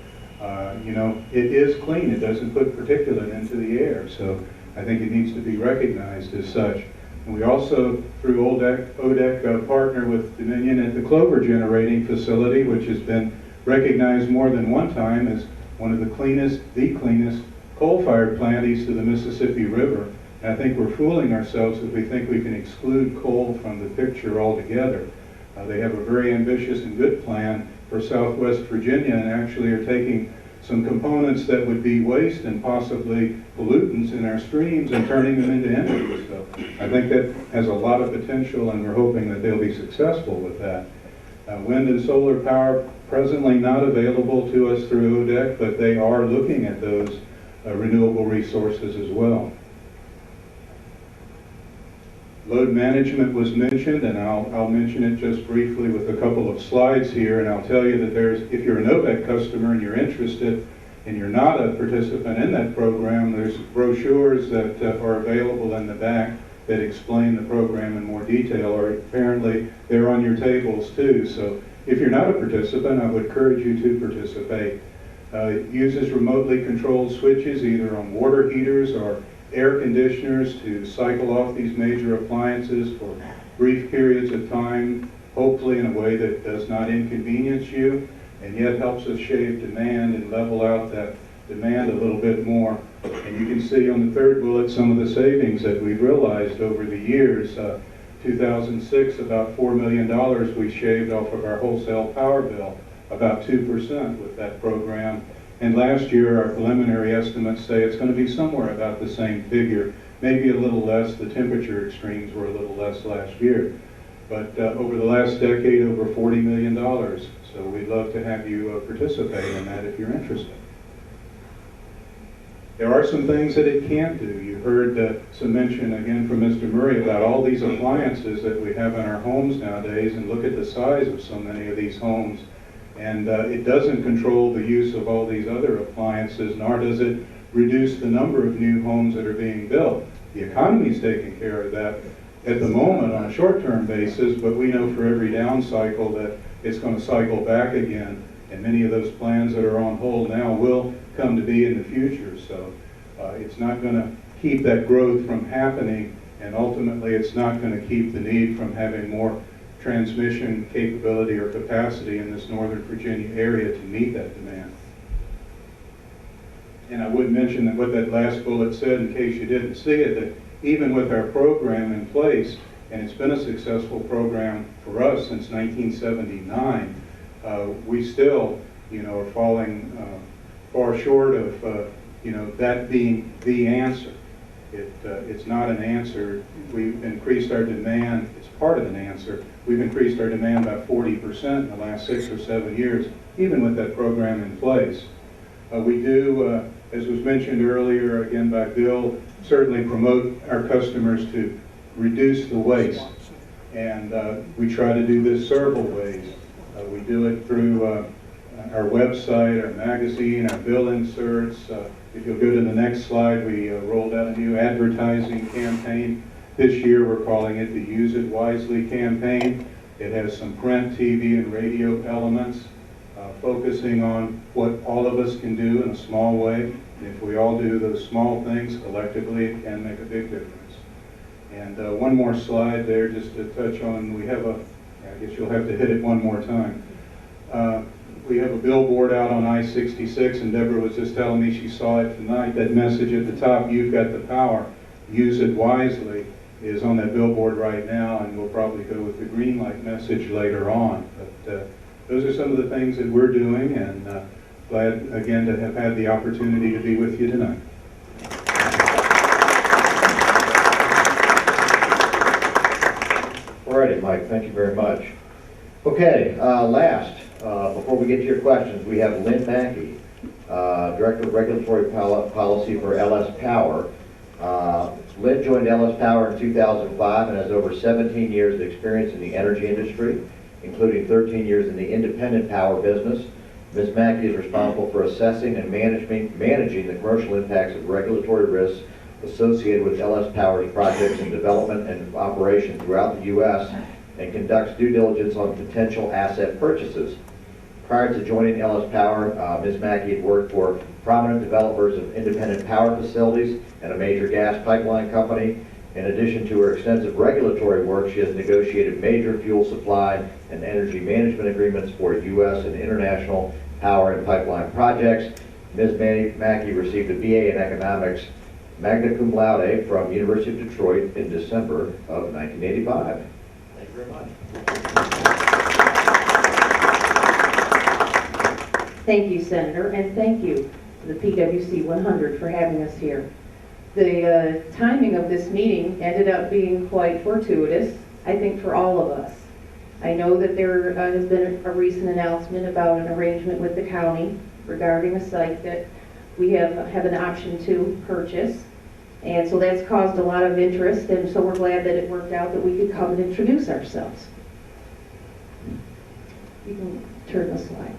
you know, it is clean. It doesn't put particulate into the air, so I think it needs to be recognized as such. And we also, through ODEC, partner with Dominion at the Clover Generating Facility, which has been recognized more than one time as one of the cleanest coal-fired plant east of the Mississippi River. And I think we're fooling ourselves if we think we can exclude coal from the picture altogether. They have a very ambitious and good plan for Southwest Virginia, and actually are taking some components that would be waste and possibly pollutants in our streams and turning them into energy. So I think that has a lot of potential, and we're hoping that they'll be successful with that. Wind and solar power presently not available to us through ODEC, but they are looking at those renewable resources as well. Load management was mentioned, and I'll mention it just briefly with a couple of slides here, and I'll tell you that if you're an OVEC customer and you're interested and you're not a participant in that program, there's brochures that are available in the back that explain the program in more detail, or apparently they're on your tables too. So if you're not a participant, I would encourage you to participate. It uses remotely controlled switches either on water heaters or air conditioners to cycle off these major appliances for brief periods of time, hopefully in a way that does not inconvenience you, and yet helps us shave demand and level out that demand a little bit more. And you can see on the third bullet some of the savings that we've realized over the years. 2006, about $4 million we shaved off of our wholesale power bill, about 2% with that program. And last year, our preliminary estimates say it's going to be somewhere about the same figure, maybe a little less. The temperature extremes were a little less last year. But over the last decade, over $40 million. So we'd love to have you participate in that if you're interested. There are some things that it can't do. You heard some mention again from Mr. Murray about all these appliances that we have in our homes nowadays, and look at the size of so many of these homes. And it doesn't control the use of all these other appliances, nor does it reduce the number of new homes that are being built. The economy's taking care of that, at the moment on a short-term basis, but we know for every down cycle that it's going to cycle back again, and many of those plans that are on hold now will come to be in the future. So it's not going to keep that growth from happening, and ultimately it's not going to keep the need from having more transmission capability or capacity in this Northern Virginia area to meet that demand. And I would mention that what that last bullet said, in case you didn't see it, that even with our program in place, and it's been a successful program for us since 1979, we still, are falling far short of, that being the answer. It's not an answer. We've increased our demand. It's part of an answer. We've increased our demand by 40% in the last 6 or 7 years, even with that program in place. We do, as was mentioned earlier, again by Bill, certainly promote our customers to reduce the waste. And we try to do this several ways. We do it through our website, our magazine, our bill inserts. If you'll go to the next slide, we rolled out a new advertising campaign. This year we're calling it the Use It Wisely campaign. It has some print, TV, and radio elements, focusing on what all of us can do in a small way. And if we all do those small things collectively, it can make a big difference. And one more slide there just to touch on, we have I guess you'll have to hit it one more time. We have a billboard out on I-66, and Deborah was just telling me she saw it tonight. That message at the top, "You've got the power, use it wisely," is on that billboard right now, and we'll probably go with the green light message later on. But those are some of the things that we're doing, and glad again to have had the opportunity to be with you tonight. Alrighty, Mike, thank you very much. Okay, last, before we get to your questions, we have Lynn Mackey, Director of Regulatory Policy for LS Power. Lynn joined LS Power in 2005 and has over 17 years of experience in the energy industry, including 13 years in the independent power business. Ms. Mackey is responsible for assessing and managing the commercial impacts of regulatory risks associated with LS Power's projects in development and operation throughout the U.S. and conducts due diligence on potential asset purchases. Prior to joining LS Power, Ms. Mackey had worked for prominent developers of independent power facilities and a major gas pipeline company. In addition to her extensive regulatory work, she has negotiated major fuel supply and energy management agreements for U.S. and international power and pipeline projects. Ms. Mackey received a BA in Economics, magna cum laude from University of Detroit in December of 1985. Thank you very much. Thank you, Senator, and thank you to the PWC 100 for having us here. The timing of this meeting ended up being quite fortuitous, I think, for all of us. I know that there has been a recent announcement about an arrangement with the county regarding a site that we have an option to purchase. And so that's caused a lot of interest, and so we're glad that it worked out that we could come and introduce ourselves. You can turn the slide.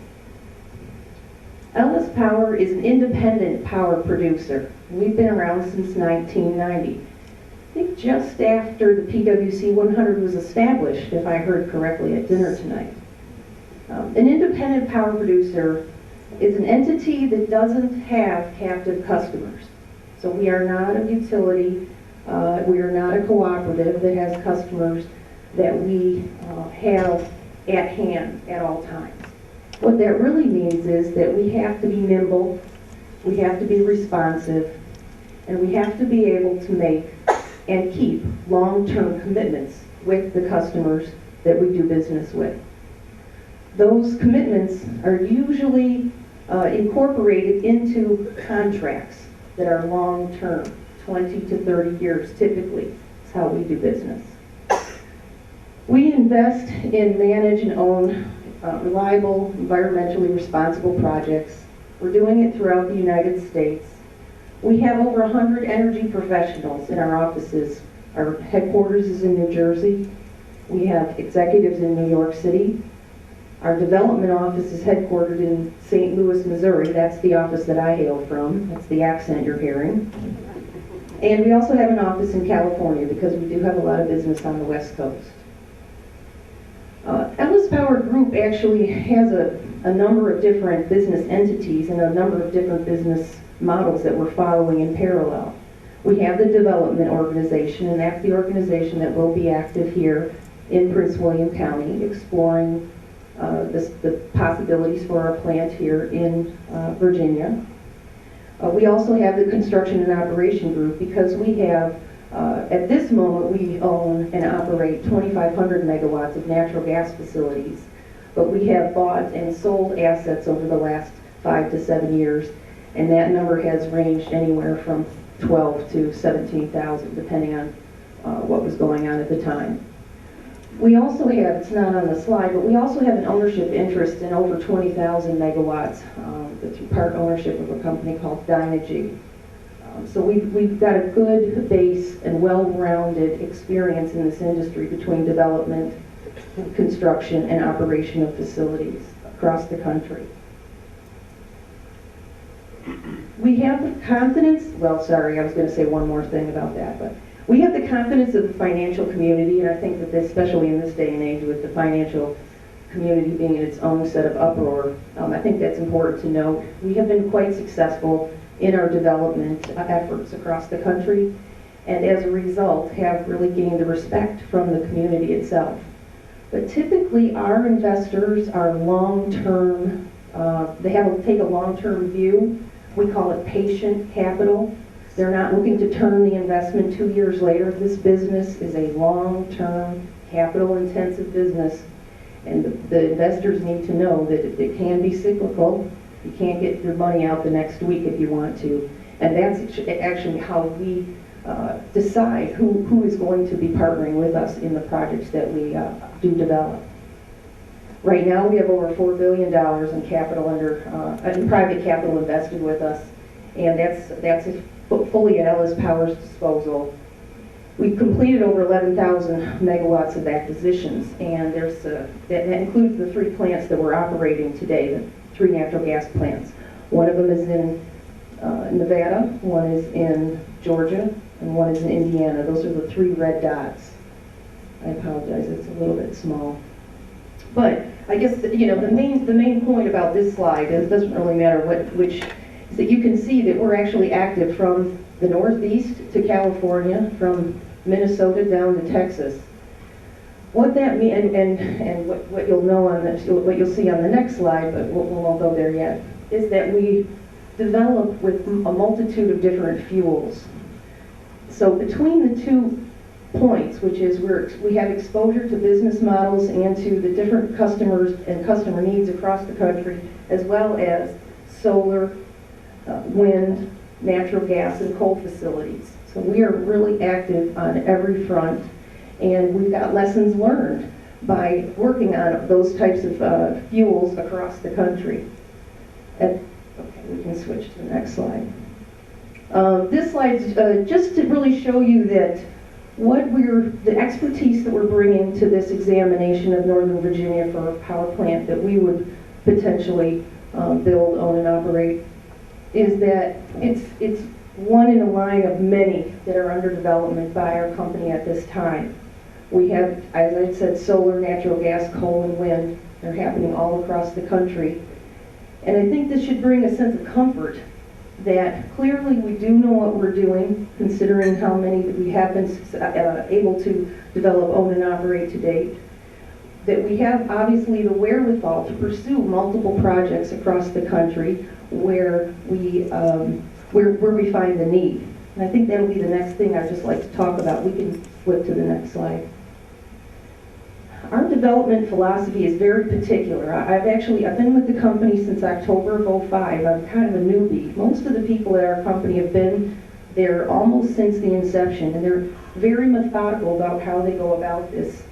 LS Power is an independent power producer. We've been around since 1990. I think just after the PWC 100 was established, if I heard correctly at dinner tonight. An independent power producer is an entity that doesn't have captive customers. So we are not a utility, we are not a cooperative that has customers that we have at hand at all times. What that really means is that we have to be nimble, we have to be responsive, and we have to be able to make and keep long-term commitments with the customers that we do business with. Those commitments are usually incorporated into contracts that are long-term, 20 to 30 years typically. That's how we do business. We invest in, manage, and own reliable, environmentally responsible projects. We're doing it throughout the United States. We have over 100 energy professionals in our offices. Our headquarters is in New Jersey. We have executives in New York City. Our development office is headquartered in St. Louis, Missouri. That's the office that I hail from. That's the accent you're hearing. And we also have an office in California because we do have a lot of business on the West Coast. Ellis Power Group actually has a number of different business entities and a number of different business models that we're following in parallel. We have the development organization, and that's the organization that will be active here in Prince William County, exploring the possibilities for our plant here in Virginia. We also have the construction and operation group because we have, at this moment, we own and operate 2,500 megawatts of natural gas facilities, but we have bought and sold assets over the last 5 to 7 years, and that number has ranged anywhere from 12 to 17,000, depending on what was going on at the time. We also have, it's not on the slide, but we also have an ownership interest in over 20,000 megawatts through part ownership of a company called Dynegy. So we've got a good base and well-rounded experience in this industry between development, construction, and operation of facilities across the country. We have the confidence, well, sorry, I was going to say one more thing about that, but we have the confidence of the financial community, and I think that especially in this day and age with the financial community being in its own set of uproar, I think that's important to note. We have been quite successful in our development efforts across the country, and as a result have really gained the respect from the community itself. But typically our investors are long-term, they take a long-term view. We call it patient capital. They're not looking to turn the investment 2 years later. This business is a long-term, capital-intensive business, and the investors need to know that it can be cyclical. You can't get your money out the next week if you want to. And that's actually how we decide who is going to be partnering with us in the projects that we do develop. Right now, we have over $4 billion in capital in private capital invested with us, and that's fully at Ellis Power's disposal. We've completed over 11,000 megawatts of acquisitions, and that includes the 3 plants that we're operating today, the 3 natural gas plants. One of them is in Nevada, one is in Georgia, and one is in Indiana. Those are the 3 red dots. I apologize, it's a little bit small. But I guess the main point about this slide is it doesn't really matter which is that you can see that we're actually active from the Northeast to California, from Minnesota down to Texas. What that means, and what you'll know on this, what you'll see on the next slide, but we won't go there yet, is that we develop with a multitude of different fuels. So between the 2 points, which is we have exposure to business models and to the different customers and customer needs across the country, as well as solar, wind, natural gas, and coal facilities. So we are really active on every front, and we've got lessons learned by working on those types of fuels across the country. Okay, we can switch to the next slide. This slide's just to really show you that the expertise that we're bringing to this examination of Northern Virginia for a power plant that we would potentially build, own, and operate, is that it's one in a line of many that are under development by our company at this time. We have, as I said, solar, natural gas, coal, and wind. They're happening all across the country. And I think this should bring a sense of comfort that clearly we do know what we're doing, considering how many that we have been able to develop, own, and operate to date. That we have obviously the wherewithal to pursue multiple projects across the country where we find the need. And I think that'll be the next thing I'd just like to talk about. We can flip to the next slide. Our development philosophy is very particular. I've been with the company since October of 2005. I'm kind of a newbie. Most of the people at our company have been there almost since the inception, and they're very methodical about how they go about this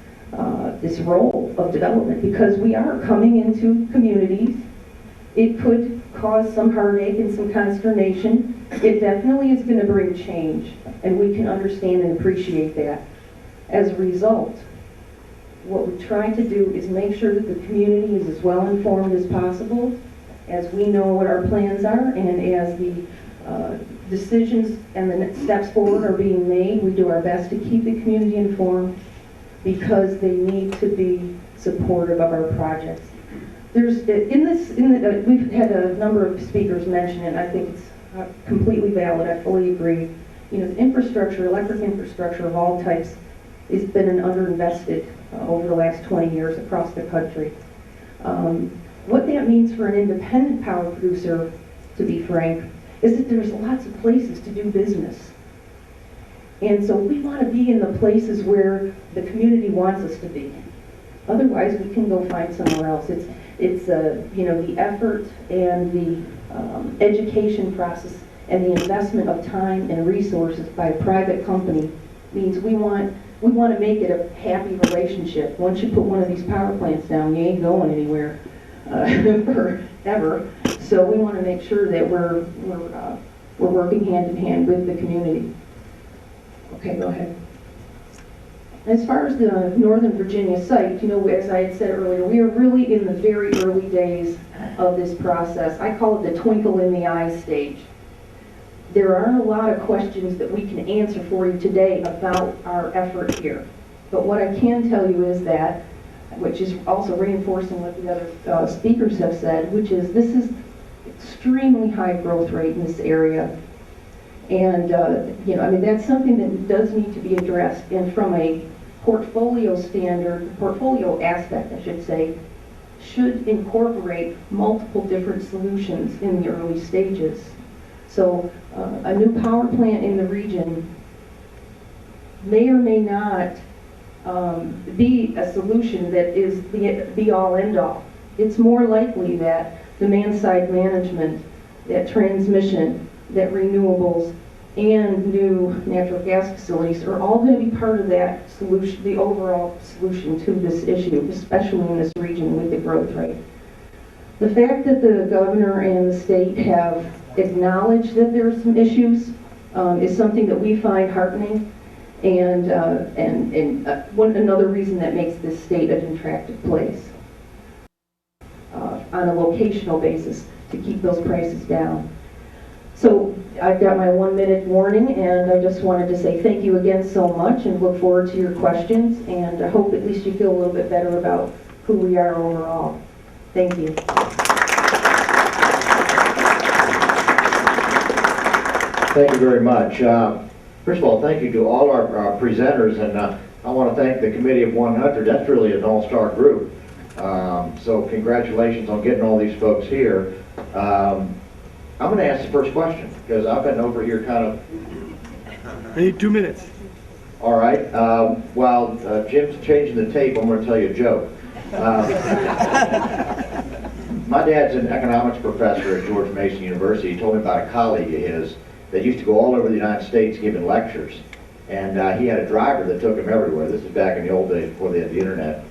role of development, because we are coming into communities. It could cause some heartache and some consternation. It definitely is going to bring change, and we can understand and appreciate that. As a result, what we try to do is make sure that the community is as well informed as possible, as we know what our plans are, and as the decisions and the next steps forward are being made. We do our best to keep the community informed because they need to be supportive of our projects. We've had a number of speakers mention it, and I think it's completely valid. I fully agree. You know, the infrastructure, electric infrastructure of all types, has been underinvested over the last 20 years across the country. What that means for an independent power producer, to be frank, is that there's lots of places to do business. And so we want to be in the places where the community wants us to be. Otherwise, we can go find somewhere else. It's you know, the effort and the education process and the investment of time and resources by a private company means we want to make it a happy relationship. Once you put one of these power plants down, you ain't going anywhere forever. So we want to make sure that we're working hand in hand with the community. Okay, go ahead. As far as the Northern Virginia site, you know, as I had said earlier, we are really in the very early days of this process. I call it the twinkle in the eye stage. There aren't a lot of questions that we can answer for you today about our effort here. But what I can tell you is that, which is also reinforcing what the other speakers have said, which is this is extremely high growth rate in this area. And, you know, I mean, that's something that does need to be addressed. And from a portfolio aspect, I should say, should incorporate multiple different solutions in the early stages. So a new power plant in the region may or may not be a solution that is the be-all, end-all. It's more likely that demand-side management, that transmission, that renewables, and new natural gas facilities are all going to be part of that solution, the overall solution to this issue, especially in this region with the growth rate. The fact that the governor and the state have acknowledged that there are some issues is something that we find heartening, and another reason that makes this state an attractive place on a locational basis to keep those prices down. So I've got my 1-minute warning, and I just wanted to say thank you again so much and look forward to your questions, and I hope at least you feel a little bit better about who we are overall. Thank you. Thank you very much. First of all, thank you to all our presenters, and I want to thank the Committee of 100. That's really an all-star group. So congratulations on getting all these folks here. I'm going to ask the first question, because I've been over here kind of... I need 2 minutes. All right. While Jim's changing the tape, I'm going to tell you a joke. My dad's an economics professor at George Mason University. He told me about a colleague of his that used to go all over the United States giving lectures. And he had a driver that took him everywhere. This is back in the old days before they had the internet.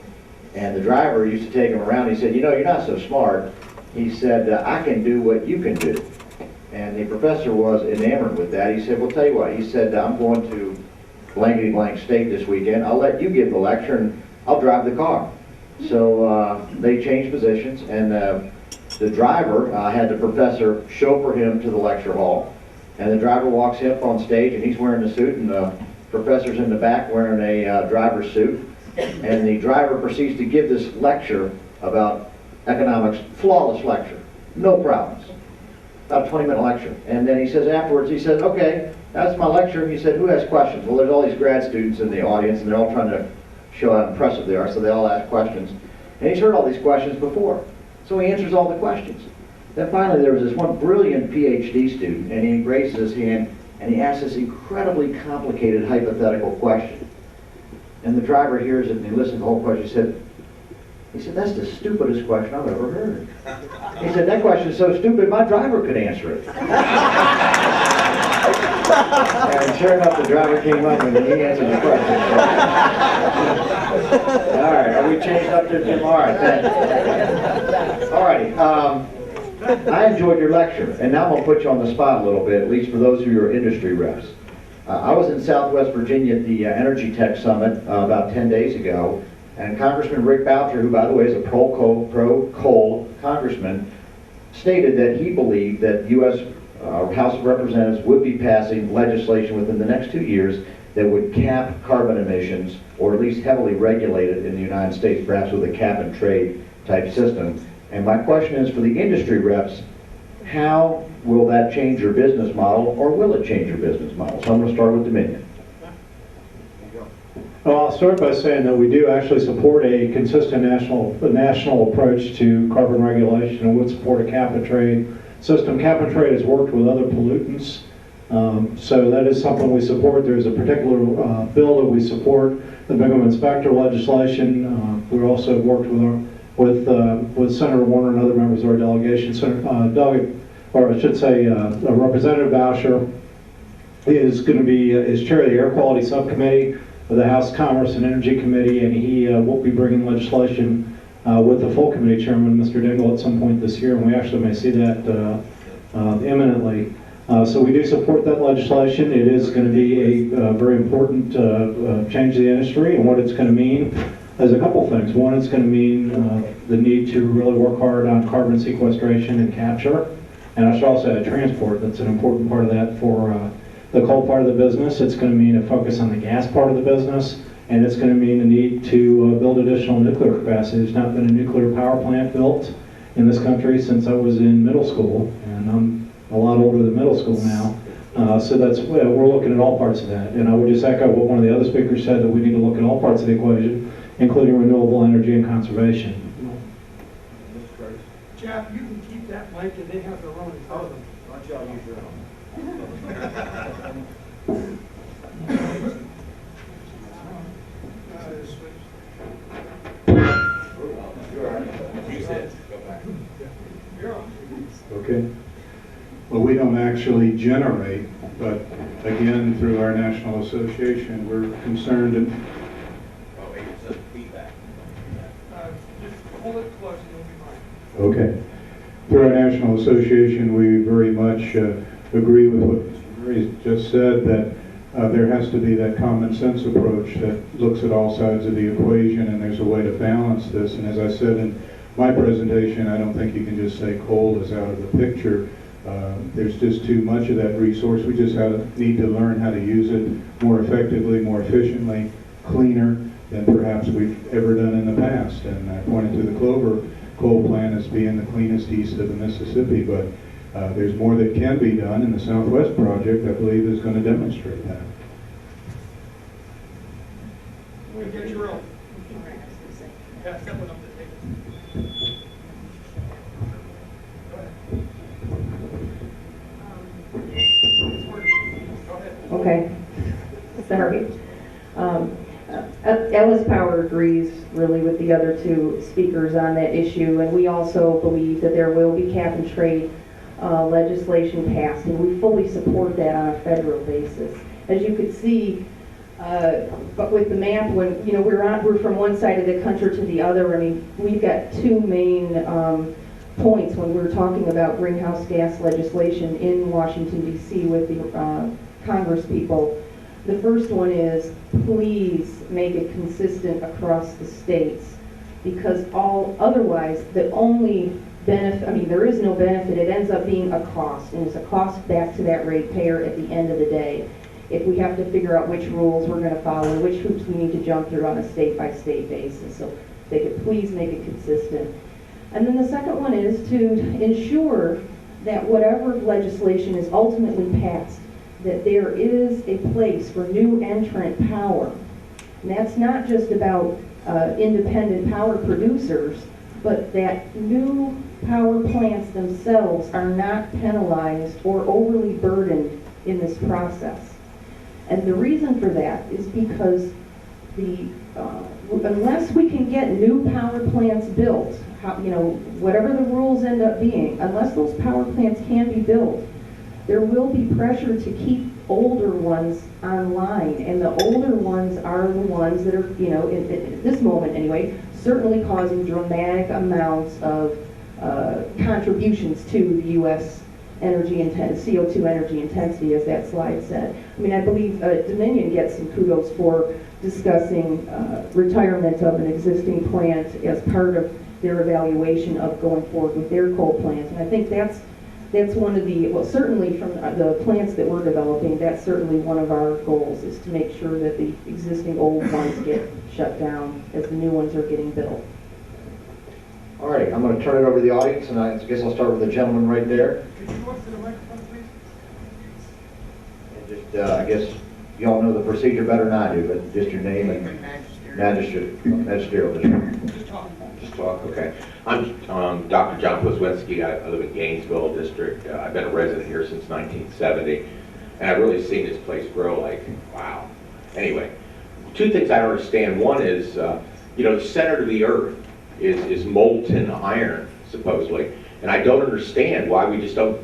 And the driver used to take him around. He said, you know, you're not so smart. He said, I can do what you can do. And the professor was enamored with that. He said, well, tell you what. He said, I'm going to blankety blank state this weekend. I'll let you give the lecture and I'll drive the car. So they changed positions, and the driver had the professor chauffeur him to the lecture hall. And the driver walks up on stage, and he's wearing a suit, and the professor's in the back wearing a driver's suit. And the driver proceeds to give this lecture about economics, flawless lecture, no problems. About a 20-minute lecture. And then he says afterwards, he says, okay, that's my lecture. He said, who has questions? Well, there's all these grad students in the audience, and they're all trying to show how impressive they are, so they all ask questions. And he's heard all these questions before, so he answers all the questions. Then finally there was this one brilliant PhD student, and he raises his hand, and he asks this incredibly complicated hypothetical question. And the driver hears it, and he listens to the whole question. He said, that's the stupidest question I've ever heard. He said, that question is so stupid, my driver could answer it. And sure enough, the driver came up and he answered the question. All right, are we changed up to Jim? All right, thanks. All righty. I enjoyed your lecture, and now I'm going to put you on the spot a little bit, at least for those of you who are industry reps. I was in Southwest Virginia at the Energy Tech Summit about 10 days ago, and Congressman Rick Boucher, who by the way is a pro-coal congressman, stated that he believed that U.S. our House of Representatives would be passing legislation within the next 2 years that would cap carbon emissions, or at least heavily regulate it in the United States, perhaps with a cap and trade type system. And my question is for the industry reps, how will that change your business model, or will it change your business model? So I'm going to start with Dominion. Well, I'll start by saying that we do actually support a consistent national approach to carbon regulation, and would support a cap and trade system. Cap and trade has worked with other pollutants, so that is something we support. There's a particular bill that we support, the Bingham Inspector legislation. We also worked with Senator Warner and other members of our delegation. Representative Boucher is going to be is chair of the Air Quality Subcommittee of the House Commerce and Energy Committee, and he will be bringing legislation with the full committee chairman, Mr. Dingell, at some point this year, and we actually may see that imminently. So we do support that legislation. It is going to be a very important change to the industry, and what it's going to mean is a couple things. One, it's going to mean the need to really work hard on carbon sequestration and capture, and I should also add transport. That's an important part of that for the coal part of the business. It's going to mean a focus on the gas part of the business, and it's going to mean the need to build additional nuclear capacity. There's not been a nuclear power plant built in this country since I was in middle school, and I'm a lot older than middle school now. So that's we're looking at all parts of that. And I would just echo what one of the other speakers said, that we need to look at all parts of the equation, including renewable energy and conservation. Chap, you can keep that mic and they have their own in front of them. Why don't y'all use your own? Okay. Well, we don't actually generate, but again, through our national association, we're concerned and Just hold it close and you'll be fine. okay. Through our national association, we very much agree with what Mr. Murray just said, that there has to be that common sense approach that looks at all sides of the equation, and there's a way to balance this. And as I said in my presentation, I don't think you can just say coal is out of the picture. There's just too much of that resource. We just need to learn how to use it more effectively, more efficiently, cleaner than perhaps we've ever done in the past. And I pointed to the Clover coal plant as being the cleanest east of the Mississippi, but there's more that can be done, and the Southwest Project, I believe, is going to demonstrate that. We'll get your own. Pass that one up the table. Go ahead. It's working. Go ahead. Okay, sorry. Ellis Power agrees really with the other two speakers on that issue, and we also believe that there will be cap and trade legislation passed, and we fully support that on a federal basis. As you could see, but with the map, when we're from one side of the country to the other. I mean, we've got two main points when we're talking about greenhouse gas legislation in Washington, D.C. with the Congress people. The first one is, please make it consistent across the states, because otherwise the only benefit, I mean, there is no benefit. It ends up being a cost, and it's a cost back to that ratepayer at the end of the day. If we have to figure out which rules we're going to follow, which hoops we need to jump through on a state-by-state basis. So if they could please make it consistent. And then the second one is to ensure that whatever legislation is ultimately passed, that there is a place for new entrant power. And that's not just about independent power producers, but that new power plants themselves are not penalized or overly burdened in this process. And the reason for that is because unless we can get new power plants built, whatever the rules end up being, unless those power plants can be built, there will be pressure to keep older ones online, and the older ones are the ones that are, at this moment anyway, certainly causing dramatic amounts of contributions to the U.S. CO2 energy intensity, as that slide said. I mean, I believe Dominion gets some kudos for discussing retirement of an existing plant as part of their evaluation of going forward with their coal plant, and I think that's that's one of the, well, certainly from the plants that we're developing, that's certainly one of our goals, is to make sure that the existing old ones get shut down as the new ones are getting built. All right, I'm going to turn it over to the audience, and I guess I'll start with the gentleman right there. Could you walk to the microphone, please? And just, I guess you all know the procedure better than I do, but just your name and magisterial district. Just talk. Just talk, okay. I'm Dr. John Pozwinski. I live in Gainesville District. I've been a resident here since 1970, and I've really seen this place grow like, wow. Anyway, two things I don't understand. One is, you know, the center of the earth is molten iron, supposedly, and I don't understand why we just don't,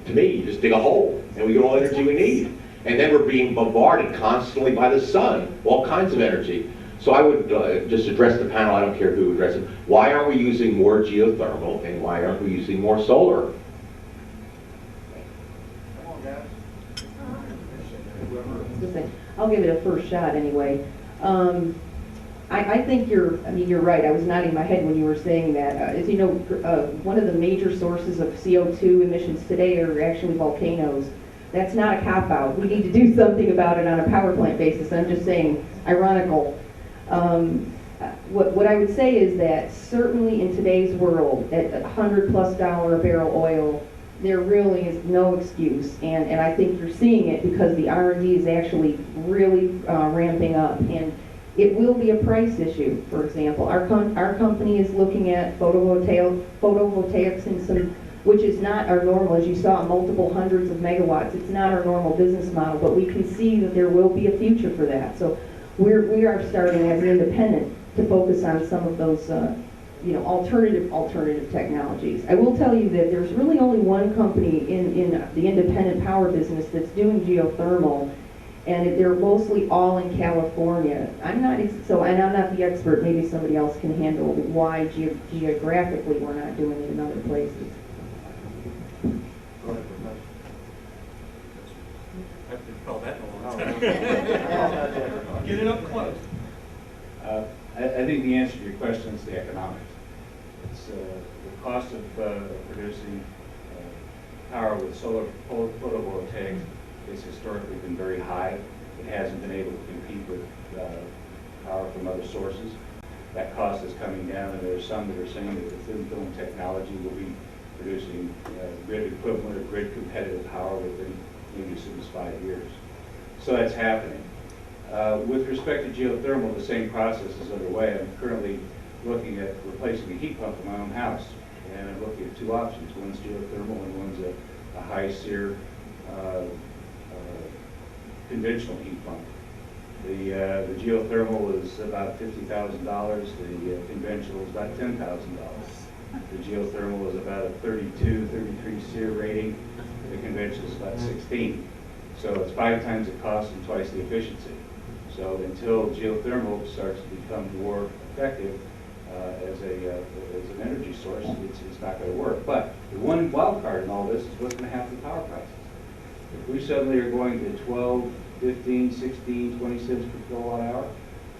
to me, you just dig a hole, and we get all the energy we need. And then we're being bombarded constantly by the sun, all kinds of energy. So I would just address the panel, I don't care who addresses it. Why aren't we using more geothermal, and why aren't we using more solar? Come on, guys. I'll give it a first shot anyway. I think you're right. I was nodding my head when you were saying that. As you know, one of the major sources of CO2 emissions today are actually volcanoes. That's not a cop-out. We need to do something about it on a power plant basis. I'm just saying, ironical. What I would say is that certainly in today's world, at $100+ a barrel oil, there really is no excuse. And I think you're seeing it because the R&D is actually really ramping up. And it will be a price issue, for example. Our company is looking at photovoltaics in some, which is not our normal, as you saw, multiple hundreds of megawatts. It's not our normal business model, but we can see that there will be a future for that. So we are starting as an independent to focus on some of those alternative technologies. I will tell you that there's really only one company in the independent power business that's doing geothermal, and they're mostly all in California. I'm not the expert. Maybe somebody else can handle why geographically we're not doing it in other places. Get it up close. I think the answer to your question is the economics. It's the cost of producing power with solar photovoltaics has historically been very high. It hasn't been able to compete with power from other sources. That cost is coming down, and there are some that are saying that the thin film technology will be producing grid equivalent or grid competitive power within maybe as soon as 5 years. So that's happening. With respect to geothermal, the same process is underway. I'm currently looking at replacing a heat pump in my own house, and I'm looking at two options. One's geothermal and one's a high SEER conventional heat pump. The geothermal is about $50,000. The conventional is about $10,000. The geothermal is about a 32, 33 SEER rating. The conventional is about 16. So it's 5 times the cost and twice the efficiency. So until geothermal starts to become more effective as an energy source, it's not going to work. But the one wild card in all this is what's going to happen to power prices. If we suddenly are going to 12, 15, 16, 20 cents per kilowatt hour,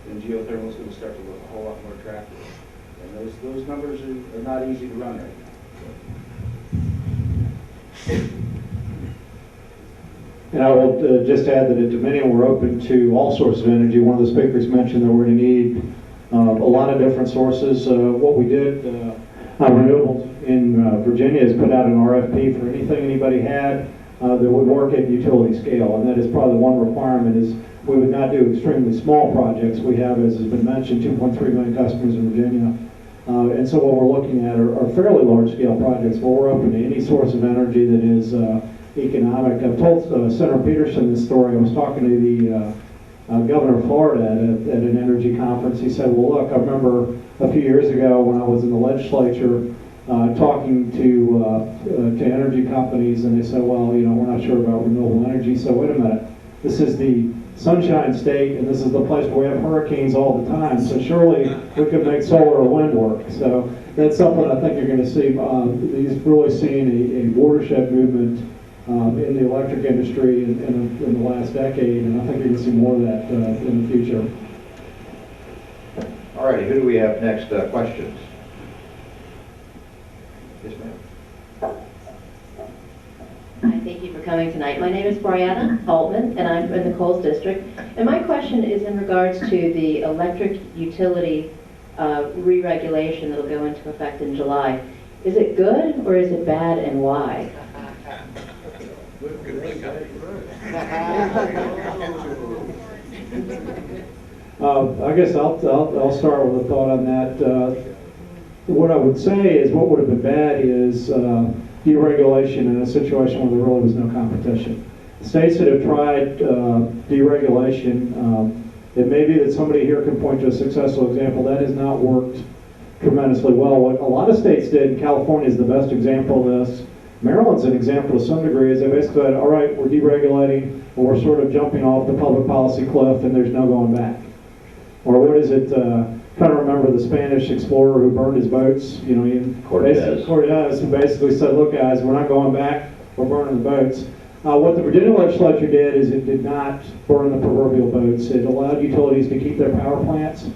then geothermal is going to start to look a whole lot more attractive. And those numbers are not easy to run right now. And I will just add that at Dominion we're open to all sorts of energy. One of the speakers mentioned that we're going to need a lot of different sources. What we did on renewables in Virginia is put out an RFP for anything anybody had that would work at utility scale. And that is probably the one requirement is we would not do extremely small projects. We have, as has been mentioned, 2.3 million customers in Virginia. And so what we're looking at are fairly large scale projects where we're open to any source of energy that is economic. I've told Senator Peterson this story. I was talking to the governor of Florida at an energy conference. He said, well, look, I remember a few years ago when I was in the legislature talking to energy companies, and they said, well, you know, we're not sure about renewable energy. So wait a minute, this is the Sunshine State, and this is the place where we have hurricanes all the time. So surely we could make solar or wind work. So that's something I think you're going to see. He's really seeing a watershed movement in the electric industry in the last decade, and I think you're going to see more of that in the future. All righty, who do we have next? Questions? Yes, ma'am. coming tonight. My name is Brianna Altman, and I'm in the Coles District. And my question is in regards to the electric utility re-regulation that will go into effect in July. Is it good or is it bad, and why? I guess I'll start with a thought on that. What I would say is what would have been bad is deregulation in a situation where there really was no competition. States that have tried deregulation, it may be that somebody here can point to a successful example. That has not worked tremendously well. What a lot of states did, and California is the best example of this, Maryland's an example to some degree, is they basically said, all right, we're deregulating, and we're sort of jumping off the public policy cliff, and there's no going back. Or what is it, trying to remember the Spanish explorer who burned his boats, you know, Cortez, who basically said, look guys, we're not going back, we're burning the boats. What the Virginia legislature did is it did not burn the proverbial boats. It allowed utilities to keep their power plants.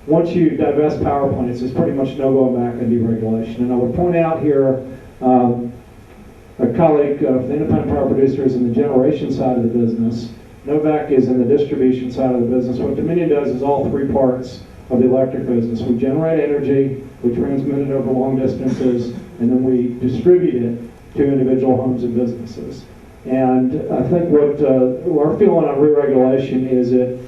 Once you divest power plants, there's pretty much no going back on deregulation. And I would point out here, a colleague of the independent power producers in the generation side of the business. Novak is in the distribution side of the business. What Dominion does is all three parts of the electric business. We generate energy, we transmit it over long distances, and then we distribute it to individual homes and businesses. And I think what our feeling on re-regulation is it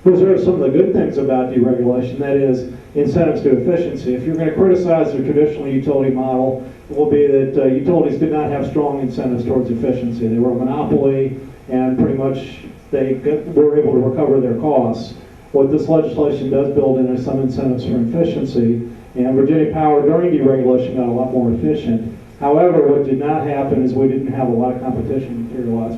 preserves some of the good things about deregulation, that is incentives to efficiency. If you're going to criticize the traditional utility model, it will be that utilities did not have strong incentives towards efficiency. They were a monopoly, and pretty much they were able to recover their costs. What this legislation does build in are some incentives for efficiency, and Virginia Power during deregulation got a lot more efficient. However, what did not happen is we didn't have a lot of competition materialize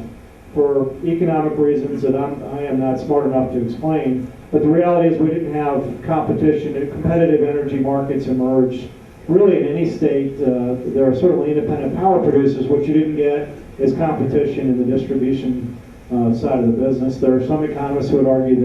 for economic reasons that I am not smart enough to explain. But the reality is we didn't have competition. Competitive energy markets emerged really in any state. There are certainly independent power producers. What you didn't get is competition in the distribution side of the business. There are some economists who would argue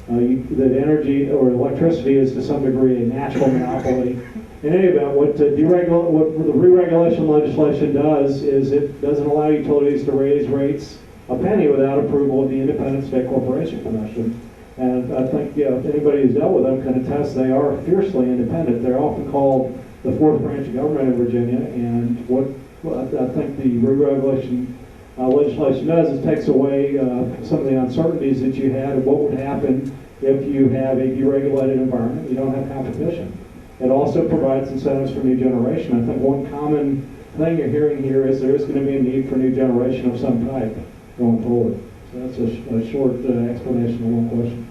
that energy or electricity is to some degree a natural monopoly. In any event, what the re-regulation legislation does is it doesn't allow utilities to raise rates a penny without approval of the Independent State Corporation Commission. And I think if anybody who's dealt with them can attest they are fiercely independent. They're often called the fourth branch of government in Virginia. And what I think the re-regulation legislation does is takes away some of the uncertainties that you had of what would happen if you have a deregulated environment. You don't have competition. It also provides incentives for new generation. I think one common thing you're hearing here is there is going to be a need for new generation of some type going forward. So that's a short explanation of one question.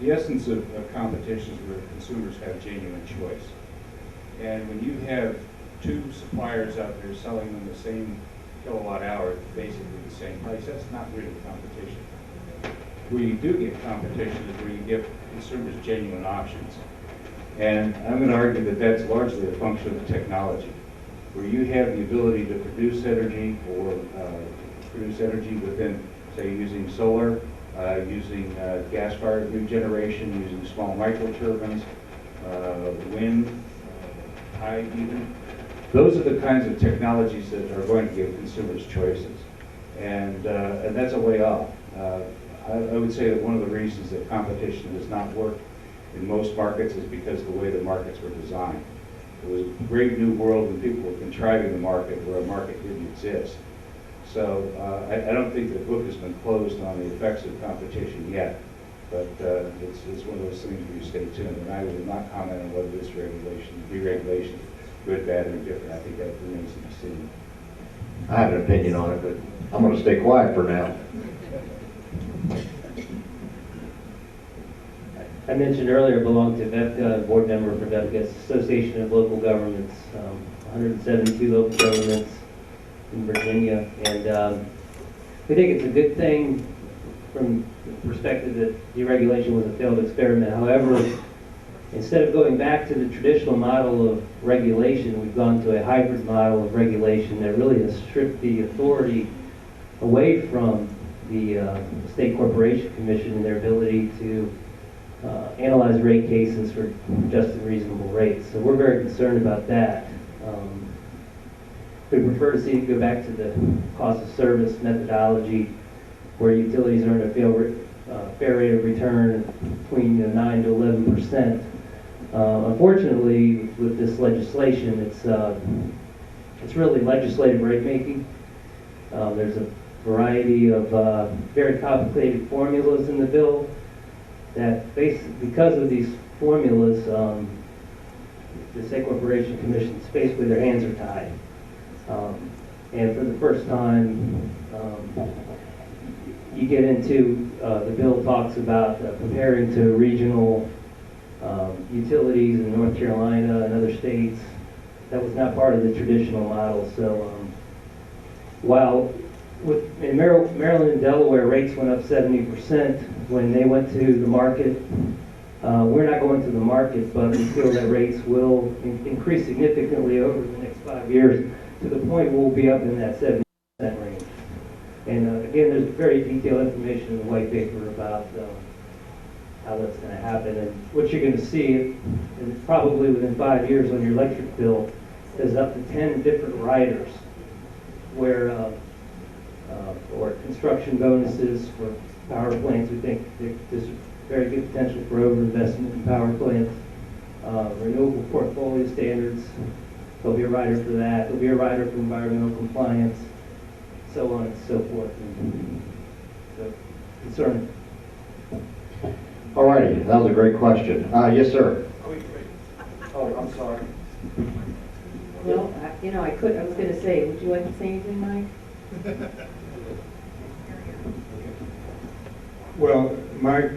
The essence of competition is where consumers have genuine choice. And when you have two suppliers out there selling them the same kilowatt hour at basically the same price, that's not really competition. Where you do get competition is where you give consumers genuine options. And I'm going to argue that that's largely a function of technology, where you have the ability to produce energy within, say, using solar, using gas-fired new generation, using small microturbines, wind, tide even. Those are the kinds of technologies that are going to give consumers choices. And that's a way off. I would say that one of the reasons that competition does not work in most markets is because of the way the markets were designed. It was a great new world when people were contriving the market where a market didn't exist. So I don't think the book has been closed on the effects of competition yet, but it's one of those things where you stay tuned. And I will not comment on whether this deregulation is good, bad, or indifferent. I think that remains to be seen. I have an opinion on it, but I'm going to stay quiet for now. I mentioned earlier, I belong to VEPCA, board member for VEPCA, Association of Local Governments, 172 local governments in Virginia, and we think it's a good thing from the perspective that deregulation was a failed experiment. However, instead of going back to the traditional model of regulation, we've gone to a hybrid model of regulation that really has stripped the authority away from the State Corporation Commission and their ability to analyze rate cases for just and reasonable rates. So we're very concerned about that. We prefer to see it go back to the cost of service methodology, where utilities earn a fair rate of return between 9 to 11%. Unfortunately, with this legislation, it's really legislative rate making. There's a variety of very complicated formulas in the bill that, because of these formulas, the State Corporation Commission's basically their hands are tied. And for the first time, you get into the bill talks about comparing to regional utilities in North Carolina and other states. That was not part of the traditional model. So while in Maryland and Delaware, rates went up 70% when they went to the market. We're not going to the market, but we feel that rates will increase significantly over the next 5 years to the point we'll be up in that 70% range. And again, there's very detailed information in the white paper about how that's going to happen. And what you're going to see, and probably within 5 years on your electric bill, is up to 10 different riders where or construction bonuses for power plants. We think there's very good potential for overinvestment in power plants. Renewable portfolio standards, there'll be a rider for that. There'll be a rider for environmental compliance, so on and so forth. And so, concerning. All righty, that was a great question. Yes, sir. Oh, I'm sorry. Well, I was going to say, would you like to say anything, Mike? Well, my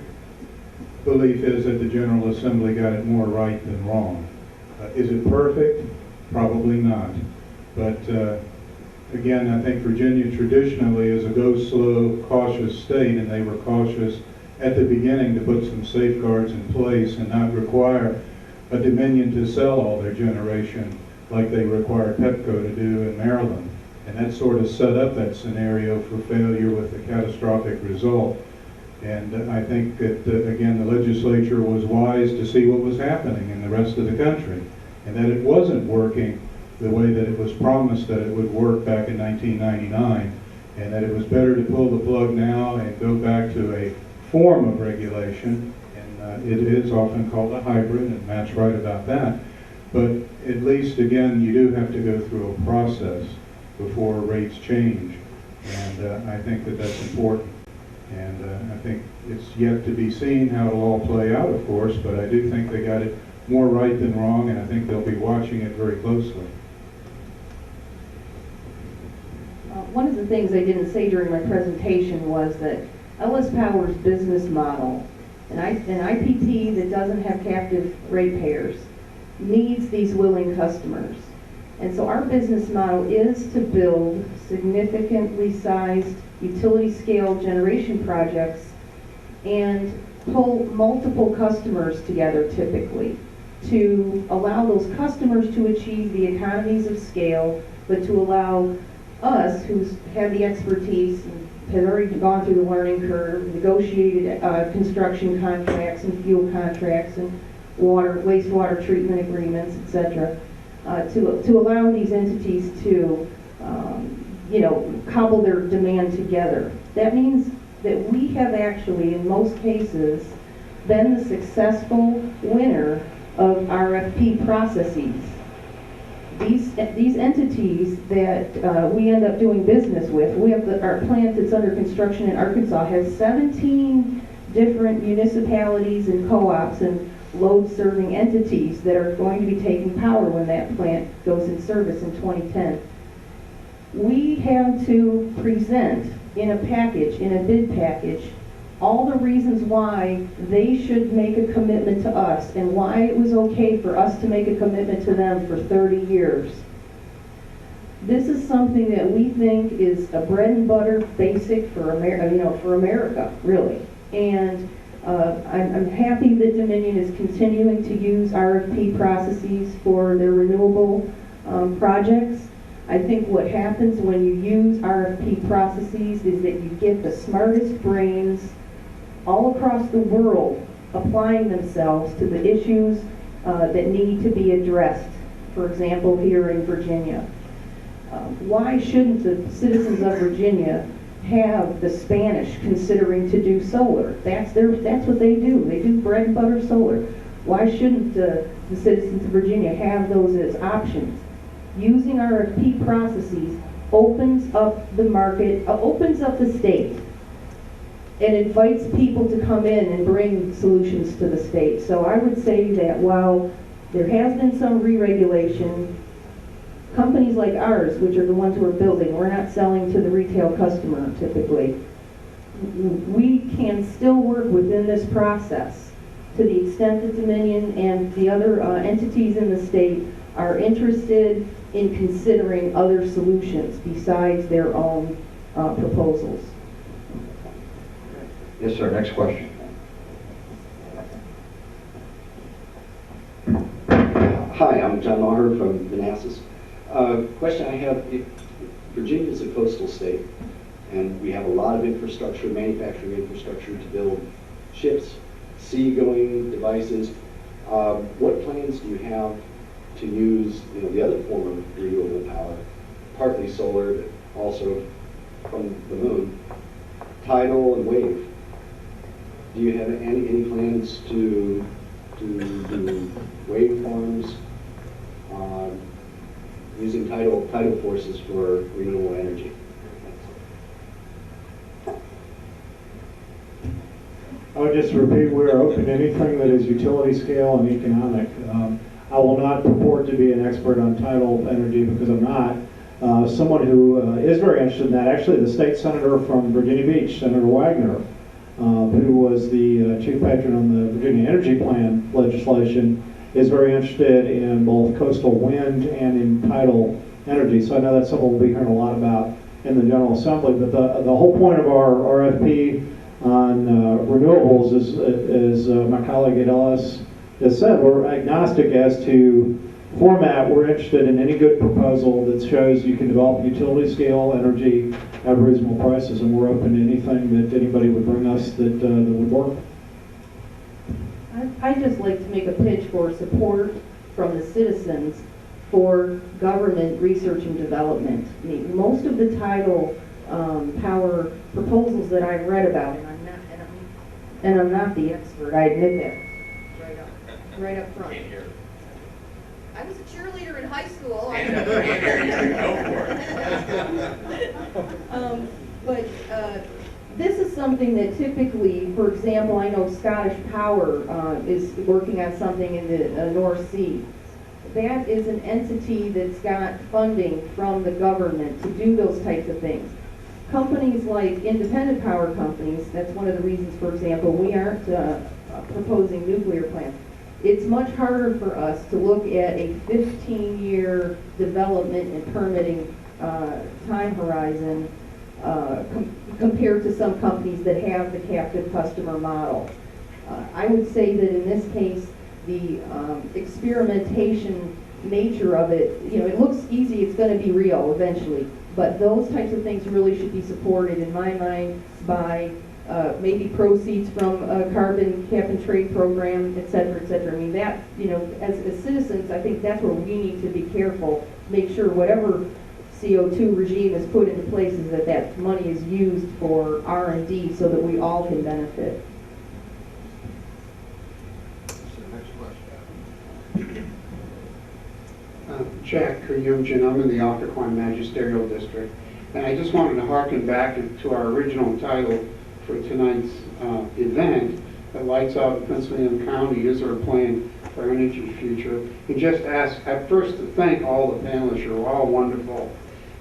belief is that the General Assembly got it more right than wrong. Is it perfect? Probably not. But again, I think Virginia traditionally is a go slow, cautious state, and they were cautious at the beginning to put some safeguards in place and not require a Dominion to sell all their generation like they require Pepco to do in Maryland. And that sort of set up that scenario for failure with a catastrophic result. And I think that, again, the legislature was wise to see what was happening in the rest of the country, and that it wasn't working the way that it was promised that it would work back in 1999, and that it was better to pull the plug now and go back to a form of regulation. And it is often called a hybrid, and Matt's right about that. But at least, again, you do have to go through a process before rates change, and I think that that's important. And I think it's yet to be seen how it'll all play out, of course, but I do think they got it more right than wrong, and I think they'll be watching it very closely. One of the things I didn't say during my presentation was that LS Power's business model, an IPP that doesn't have captive ratepayers, needs these willing customers. And so our business model is to build significantly sized utility scale generation projects and pull multiple customers together typically to allow those customers to achieve the economies of scale, but to allow us who's had the expertise and have already gone through the learning curve, negotiated construction contracts and fuel contracts and wastewater treatment agreements, etc., to allow these entities to cobble their demand together. That means that we have actually, in most cases, been the successful winner of RFP processes. These entities that we end up doing business with, we have our plant that's under construction in Arkansas has 17 different municipalities and co-ops and load-serving entities that are going to be taking power when that plant goes in service in 2010. We have to present in a package, in a bid package, all the reasons why they should make a commitment to us and why it was okay for us to make a commitment to them for 30 years. This is something that we think is a bread and butter basic for America, really. And I'm happy that Dominion is continuing to use RFP processes for their renewable projects. I think what happens when you use RFP processes is that you get the smartest brains all across the world applying themselves to the issues that need to be addressed, for example, here in Virginia. Why shouldn't the citizens of Virginia have the Spanish considering to do solar? That's what they do. They do bread and butter solar. Why shouldn't the citizens of Virginia have those as options? Using RFP processes opens up the market, opens up the state, and invites people to come in and bring solutions to the state. So I would say that while there has been some re-regulation, companies like ours, which are the ones who are building, we're not selling to the retail customer typically, we can still work within this process to the extent that Dominion and the other entities in the state are interested in considering other solutions besides their own proposals. Yes, sir. Next question. Hi, I'm John Maher from Manassas. Question I have, Virginia is a coastal state, and we have a lot of infrastructure, manufacturing infrastructure to build ships, seagoing devices. What plans do you have to use, the other form of renewable power, partly solar, but also from the moon, tidal and wave? Do you have any plans to do wave farms using tidal forces for renewable energy? I would just repeat, we are open to anything that is utility scale and economic. I will not purport to be an expert on tidal energy because I'm not. Someone who is very interested in that, actually the state senator from Virginia Beach, Senator Wagner, who was the chief patron on the Virginia Energy Plan legislation, is very interested in both coastal wind and in tidal energy. So I know that's something we'll be hearing a lot about in the General Assembly. But the whole point of our RFP on renewables is, as my colleague at LS has said, we're agnostic as to format. We're interested in any good proposal that shows you can develop utility scale energy at reasonable prices, and we're open to anything that anybody would bring us that would work. I'd just like to make a pitch for support from the citizens for government research and development. I mean, most of the tidal power proposals that I've read about, and I'm not the expert, I admit that, right up front. I was a cheerleader in high school. But this is something that typically, for example, I know Scottish Power is working on something in the North Sea. That is an entity that's got funding from the government to do those types of things. Companies like independent power companies, that's one of the reasons, for example, we aren't proposing nuclear plants. It's much harder for us to look at a 15-year development and permitting time horizon compared to some companies that have the captive customer model. I would say that in this case, the experimentation nature of it, it looks easy, it's going to be real eventually, but those types of things really should be supported, in my mind, by maybe proceeds from a carbon cap and trade program, et cetera, et cetera. I mean, that, as citizens, I think that's where we need to be careful, make sure whatever CO2 regime is put into place is that money is used for R&D so that we all can benefit. Jack Kuyumjan, I'm in the Occoquan Magisterial District, and I just wanted to harken back to our original title for tonight's event, that lights out Prince William County, is there a plan for energy future? And just ask, at first, to thank all the panelists, you're all wonderful.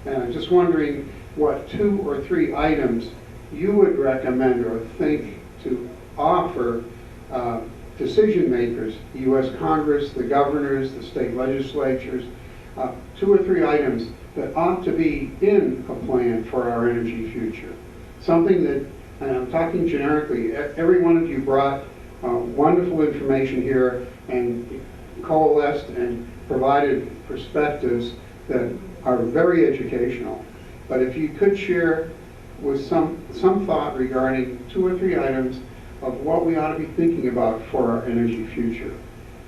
And I'm just wondering what 2 or 3 items you would recommend or think to offer decision makers, the U.S. Congress, the governors, the state legislatures, 2 or 3 items that ought to be in a plan for our energy future. Something that, and I'm talking generically, every one of you brought wonderful information here and coalesced and provided perspectives that are very educational. But if you could share with some thought regarding 2 or 3 items of what we ought to be thinking about for our energy future.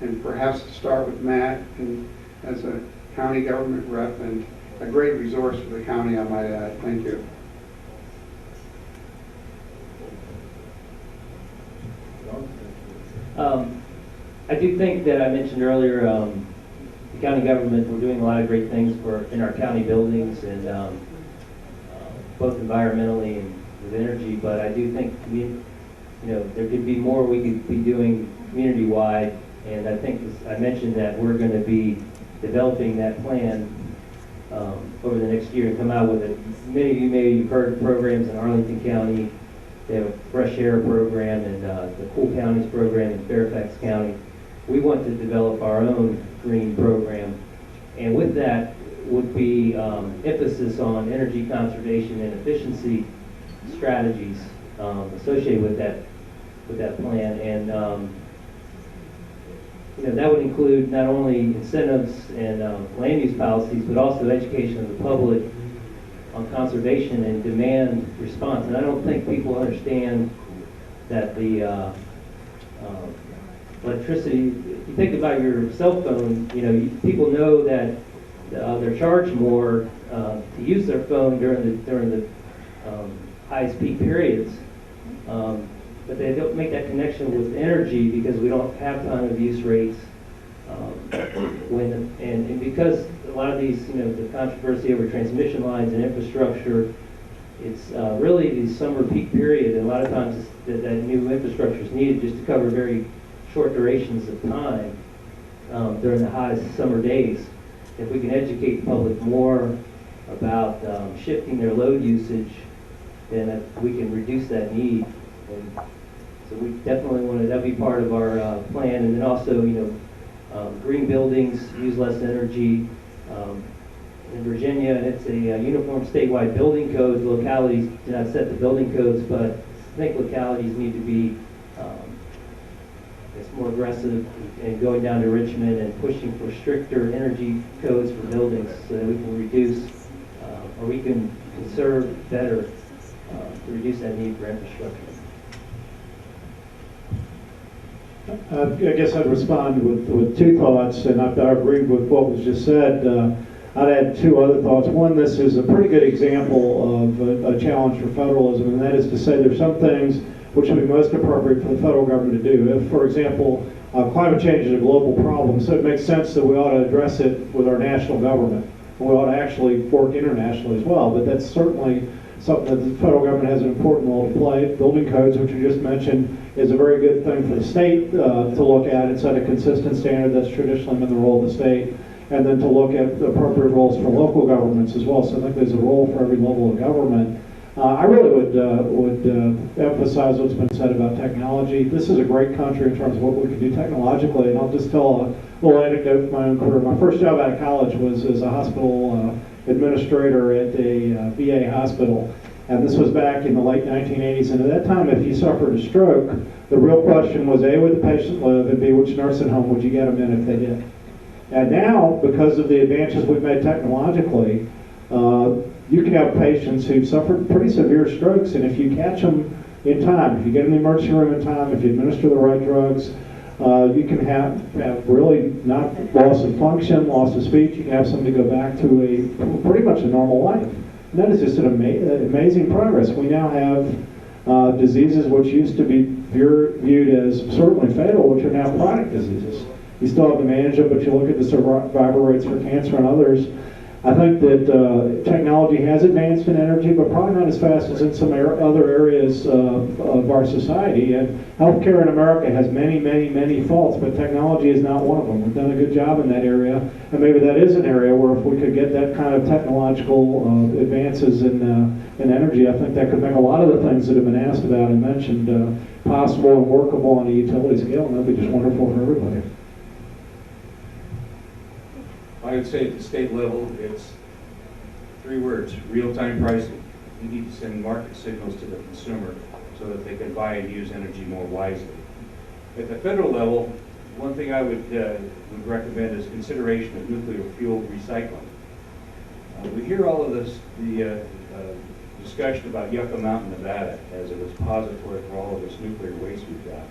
And perhaps to start with Matt, and as a county government rep and a great resource for the county, I might add. Thank you. I do think that I mentioned earlier, the county government, we're doing a lot of great things in our county buildings and both environmentally and with energy, but I do think there could be more we could be doing community-wide, and I think I mentioned that we're going to be developing that plan over the next year and come out with it. Many of you maybe have heard of programs in Arlington County. They have a fresh air program and the Cool Counties program in Fairfax County. We want to develop our own green program, and with that would be emphasis on energy conservation and efficiency strategies associated with that plan, and that would include not only incentives and land use policies, but also education of the public on conservation and demand response. And I don't think people understand that the electricity, if you think about your cell phone, people know that they're charged more to use their phone during the highest peak periods, but they don't make that connection with energy because we don't have time of use rates. And because a lot of these, the controversy over transmission lines and infrastructure, it's really the summer peak period, and a lot of times that new infrastructure is needed just to cover very short durations of time during the hottest summer days. If we can educate the public more about shifting their load usage, then we can reduce that need. And so we definitely want that be part of our plan, and then also, green buildings use less energy. In Virginia, it's a uniform statewide building code. Localities do not set the building codes, but I think localities need to be more aggressive in going down to Richmond and pushing for stricter energy codes for buildings so that we can reduce or we can conserve better to reduce that need for infrastructure. I guess I'd respond with two thoughts, and I agree with what was just said. I'd add two other thoughts. One, this is a pretty good example of a challenge for federalism, and that is to say there's some things which would be most appropriate for the federal government to do. If, for example, climate change is a global problem, so it makes sense that we ought to address it with our national government. And we ought to actually work internationally as well, but that's certainly something that the federal government has an important role to play. Building codes, which you just mentioned, is a very good thing for the state to look at and set a consistent standard that's traditionally been the role of the state, and then to look at the appropriate roles for local governments as well. So I think there's a role for every level of government. I really would emphasize what's been said about technology. This is a great country in terms of what we can do technologically, and I'll just tell a little anecdote from my own career. My first job out of college was as a hospital administrator at a VA hospital, and this was back in the late 1980s. And at that time, if you suffered a stroke, the real question was A, would the patient live, and B, which nursing home would you get them in if they did? And now, because of the advances we've made technologically, you can have patients who've suffered pretty severe strokes, and if you catch them in time, if you get in the emergency room in time, if you administer the right drugs, you can have really not loss of function, loss of speech. You can have somebody go back to pretty much a normal life. And that is just an amazing progress. We now have diseases which used to be viewed as certainly fatal, which are now chronic diseases. You still have to manage them, but you look at the survival rates for cancer and others. I think that technology has advanced in energy, but probably not as fast as in some other areas of our society. And healthcare in America has many, many, many faults, but technology is not one of them. We've done a good job in that area, and maybe that is an area where if we could get that kind of technological advances in energy, I think that could make a lot of the things that have been asked about and mentioned possible and workable on a utility scale, and that would be just wonderful for everybody. I would say at the state level, it's 3 words: real-time pricing. You need to send market signals to the consumer so that they can buy and use energy more wisely. At the federal level, one thing I would recommend is consideration of nuclear fuel recycling. We hear all of this, the discussion about Yucca Mountain, Nevada, as a repository for all of this nuclear waste we've got.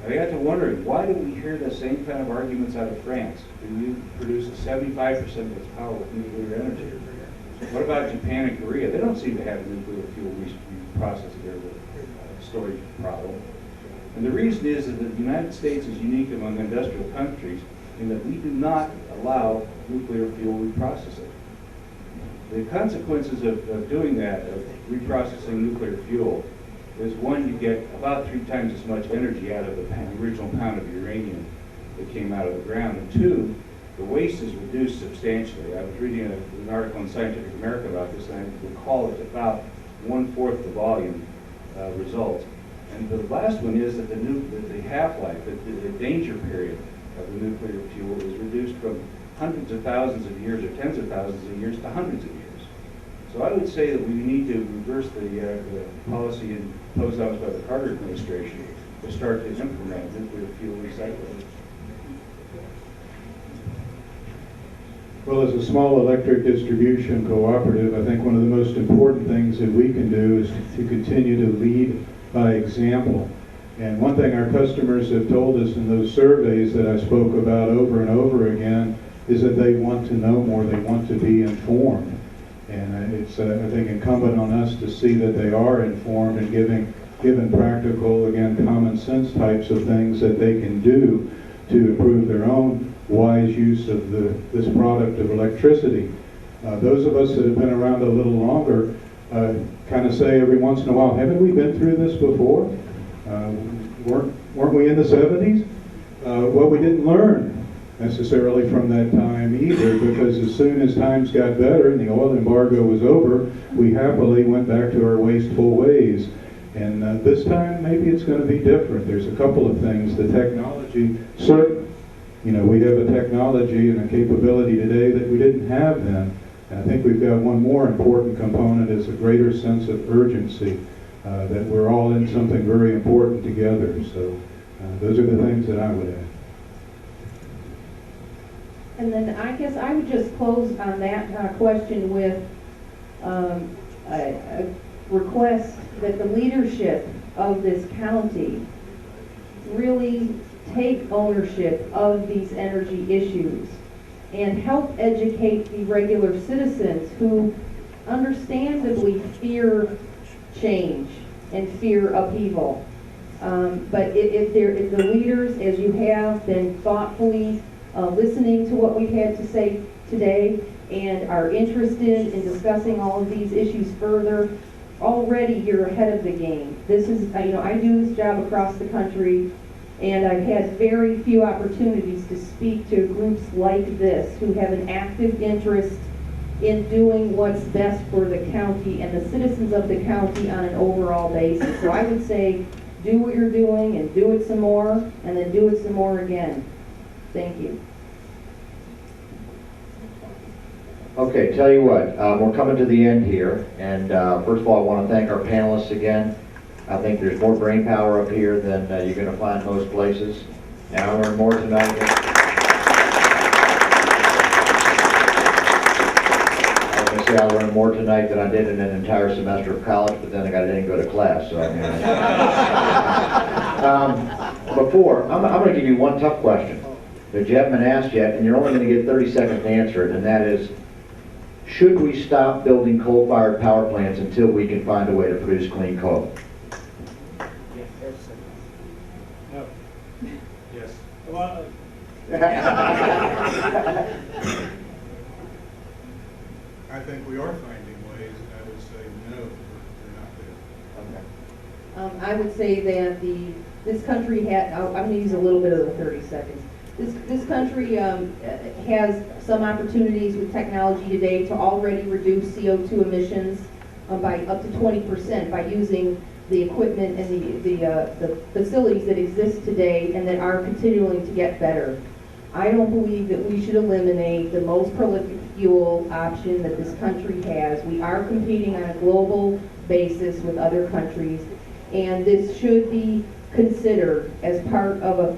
I got to wondering, why do we hear the same kind of arguments out of France? You produce 75% of its power with nuclear energy. What about Japan and Korea? They don't seem to have a nuclear fuel reprocessing their storage problem. And the reason is that the United States is unique among industrial countries in that we do not allow nuclear fuel reprocessing. The consequences of doing that, of reprocessing nuclear fuel, is one, you get about 3 times as much energy out of the original pound of uranium that came out of the ground, and 2, the waste is reduced substantially. I was reading an article in Scientific American about this, and I recall it's about 1/4 the volume results. And the last one is that the half-life, the danger period of the nuclear fuel is reduced from hundreds of thousands of years or tens of thousands of years to hundreds of years. So I would say that we need to reverse the policy imposed on us by the Carter administration to start to implement nuclear fuel recycling. Well, as a small electric distribution cooperative, I think one of the most important things that we can do is to continue to lead by example. And one thing our customers have told us in those surveys that I spoke about over and over again is that they want to know more, they want to be informed. And it's, I think, incumbent on us to see that they are informed and given practical, again, common sense types of things that they can do to improve their own wise use of this product of electricity. Those of us that have been around a little longer kind of say every once in a while, haven't we been through this before? Weren't we in the 70s? Well, we didn't learn necessarily from that time either, because as soon as times got better and the oil embargo was over, we happily went back to our wasteful ways. And this time, maybe it's going to be different. There's a couple of things. The technology, certainly, you know, we have a technology and a capability today that we didn't have then. And I think we've got one more important component is a greater sense of urgency, that we're all in something very important together. So those are the things that I would add. And then I guess I would just close on that question with a request that the leadership of this county really take ownership of these energy issues and help educate the regular citizens who understandably fear change and fear upheaval. But if the leaders, as you have been thoughtfully listening to what we've had to say today and are interested in discussing all of these issues further, already you're ahead of the game. This is, you know, I do this job across the country, and I've had very few opportunities to speak to groups like this who have an active interest in doing what's best for the county and the citizens of the county on an overall basis. So I would say, do what you're doing and do it some more, and then do it some more again. Thank you. Okay, tell you what, we're coming to the end here, and first of all, I want to thank our panelists again. I think there's more brain power up here than you're going to find most places. And I learned more tonight. I was going to say I learned more tonight than I did in an entire semester of college, but then I didn't go to class. So I'm going to give you one tough question that you haven't been asked yet, and you're only going to get 30 seconds to answer it, and that is, should we stop building coal-fired power plants until we can find a way to produce clean coal? No. Yes. Well, I think we are finding ways, and I would say no, we're not there. I would say that this country had, I'm going to use a little bit of the 30 seconds. This country has some opportunities with technology today to already reduce CO2 emissions by up to 20% by using the equipment and the facilities that exist today and that are continuing to get better. I don't believe that we should eliminate the most prolific fuel option that this country has. We are competing on a global basis with other countries, and this should be considered as part of a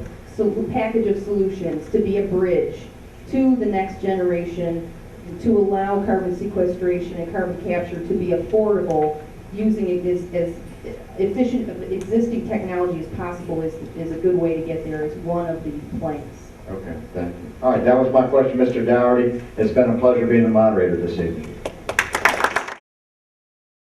package of solutions to be a bridge to the next generation to allow carbon sequestration and carbon capture to be affordable using it as efficient of existing technology as possible is a good way to get there, is one of the plans. Okay, thank you. All right, that was my question, Mr. Dougherty. It's been a pleasure being the moderator this evening.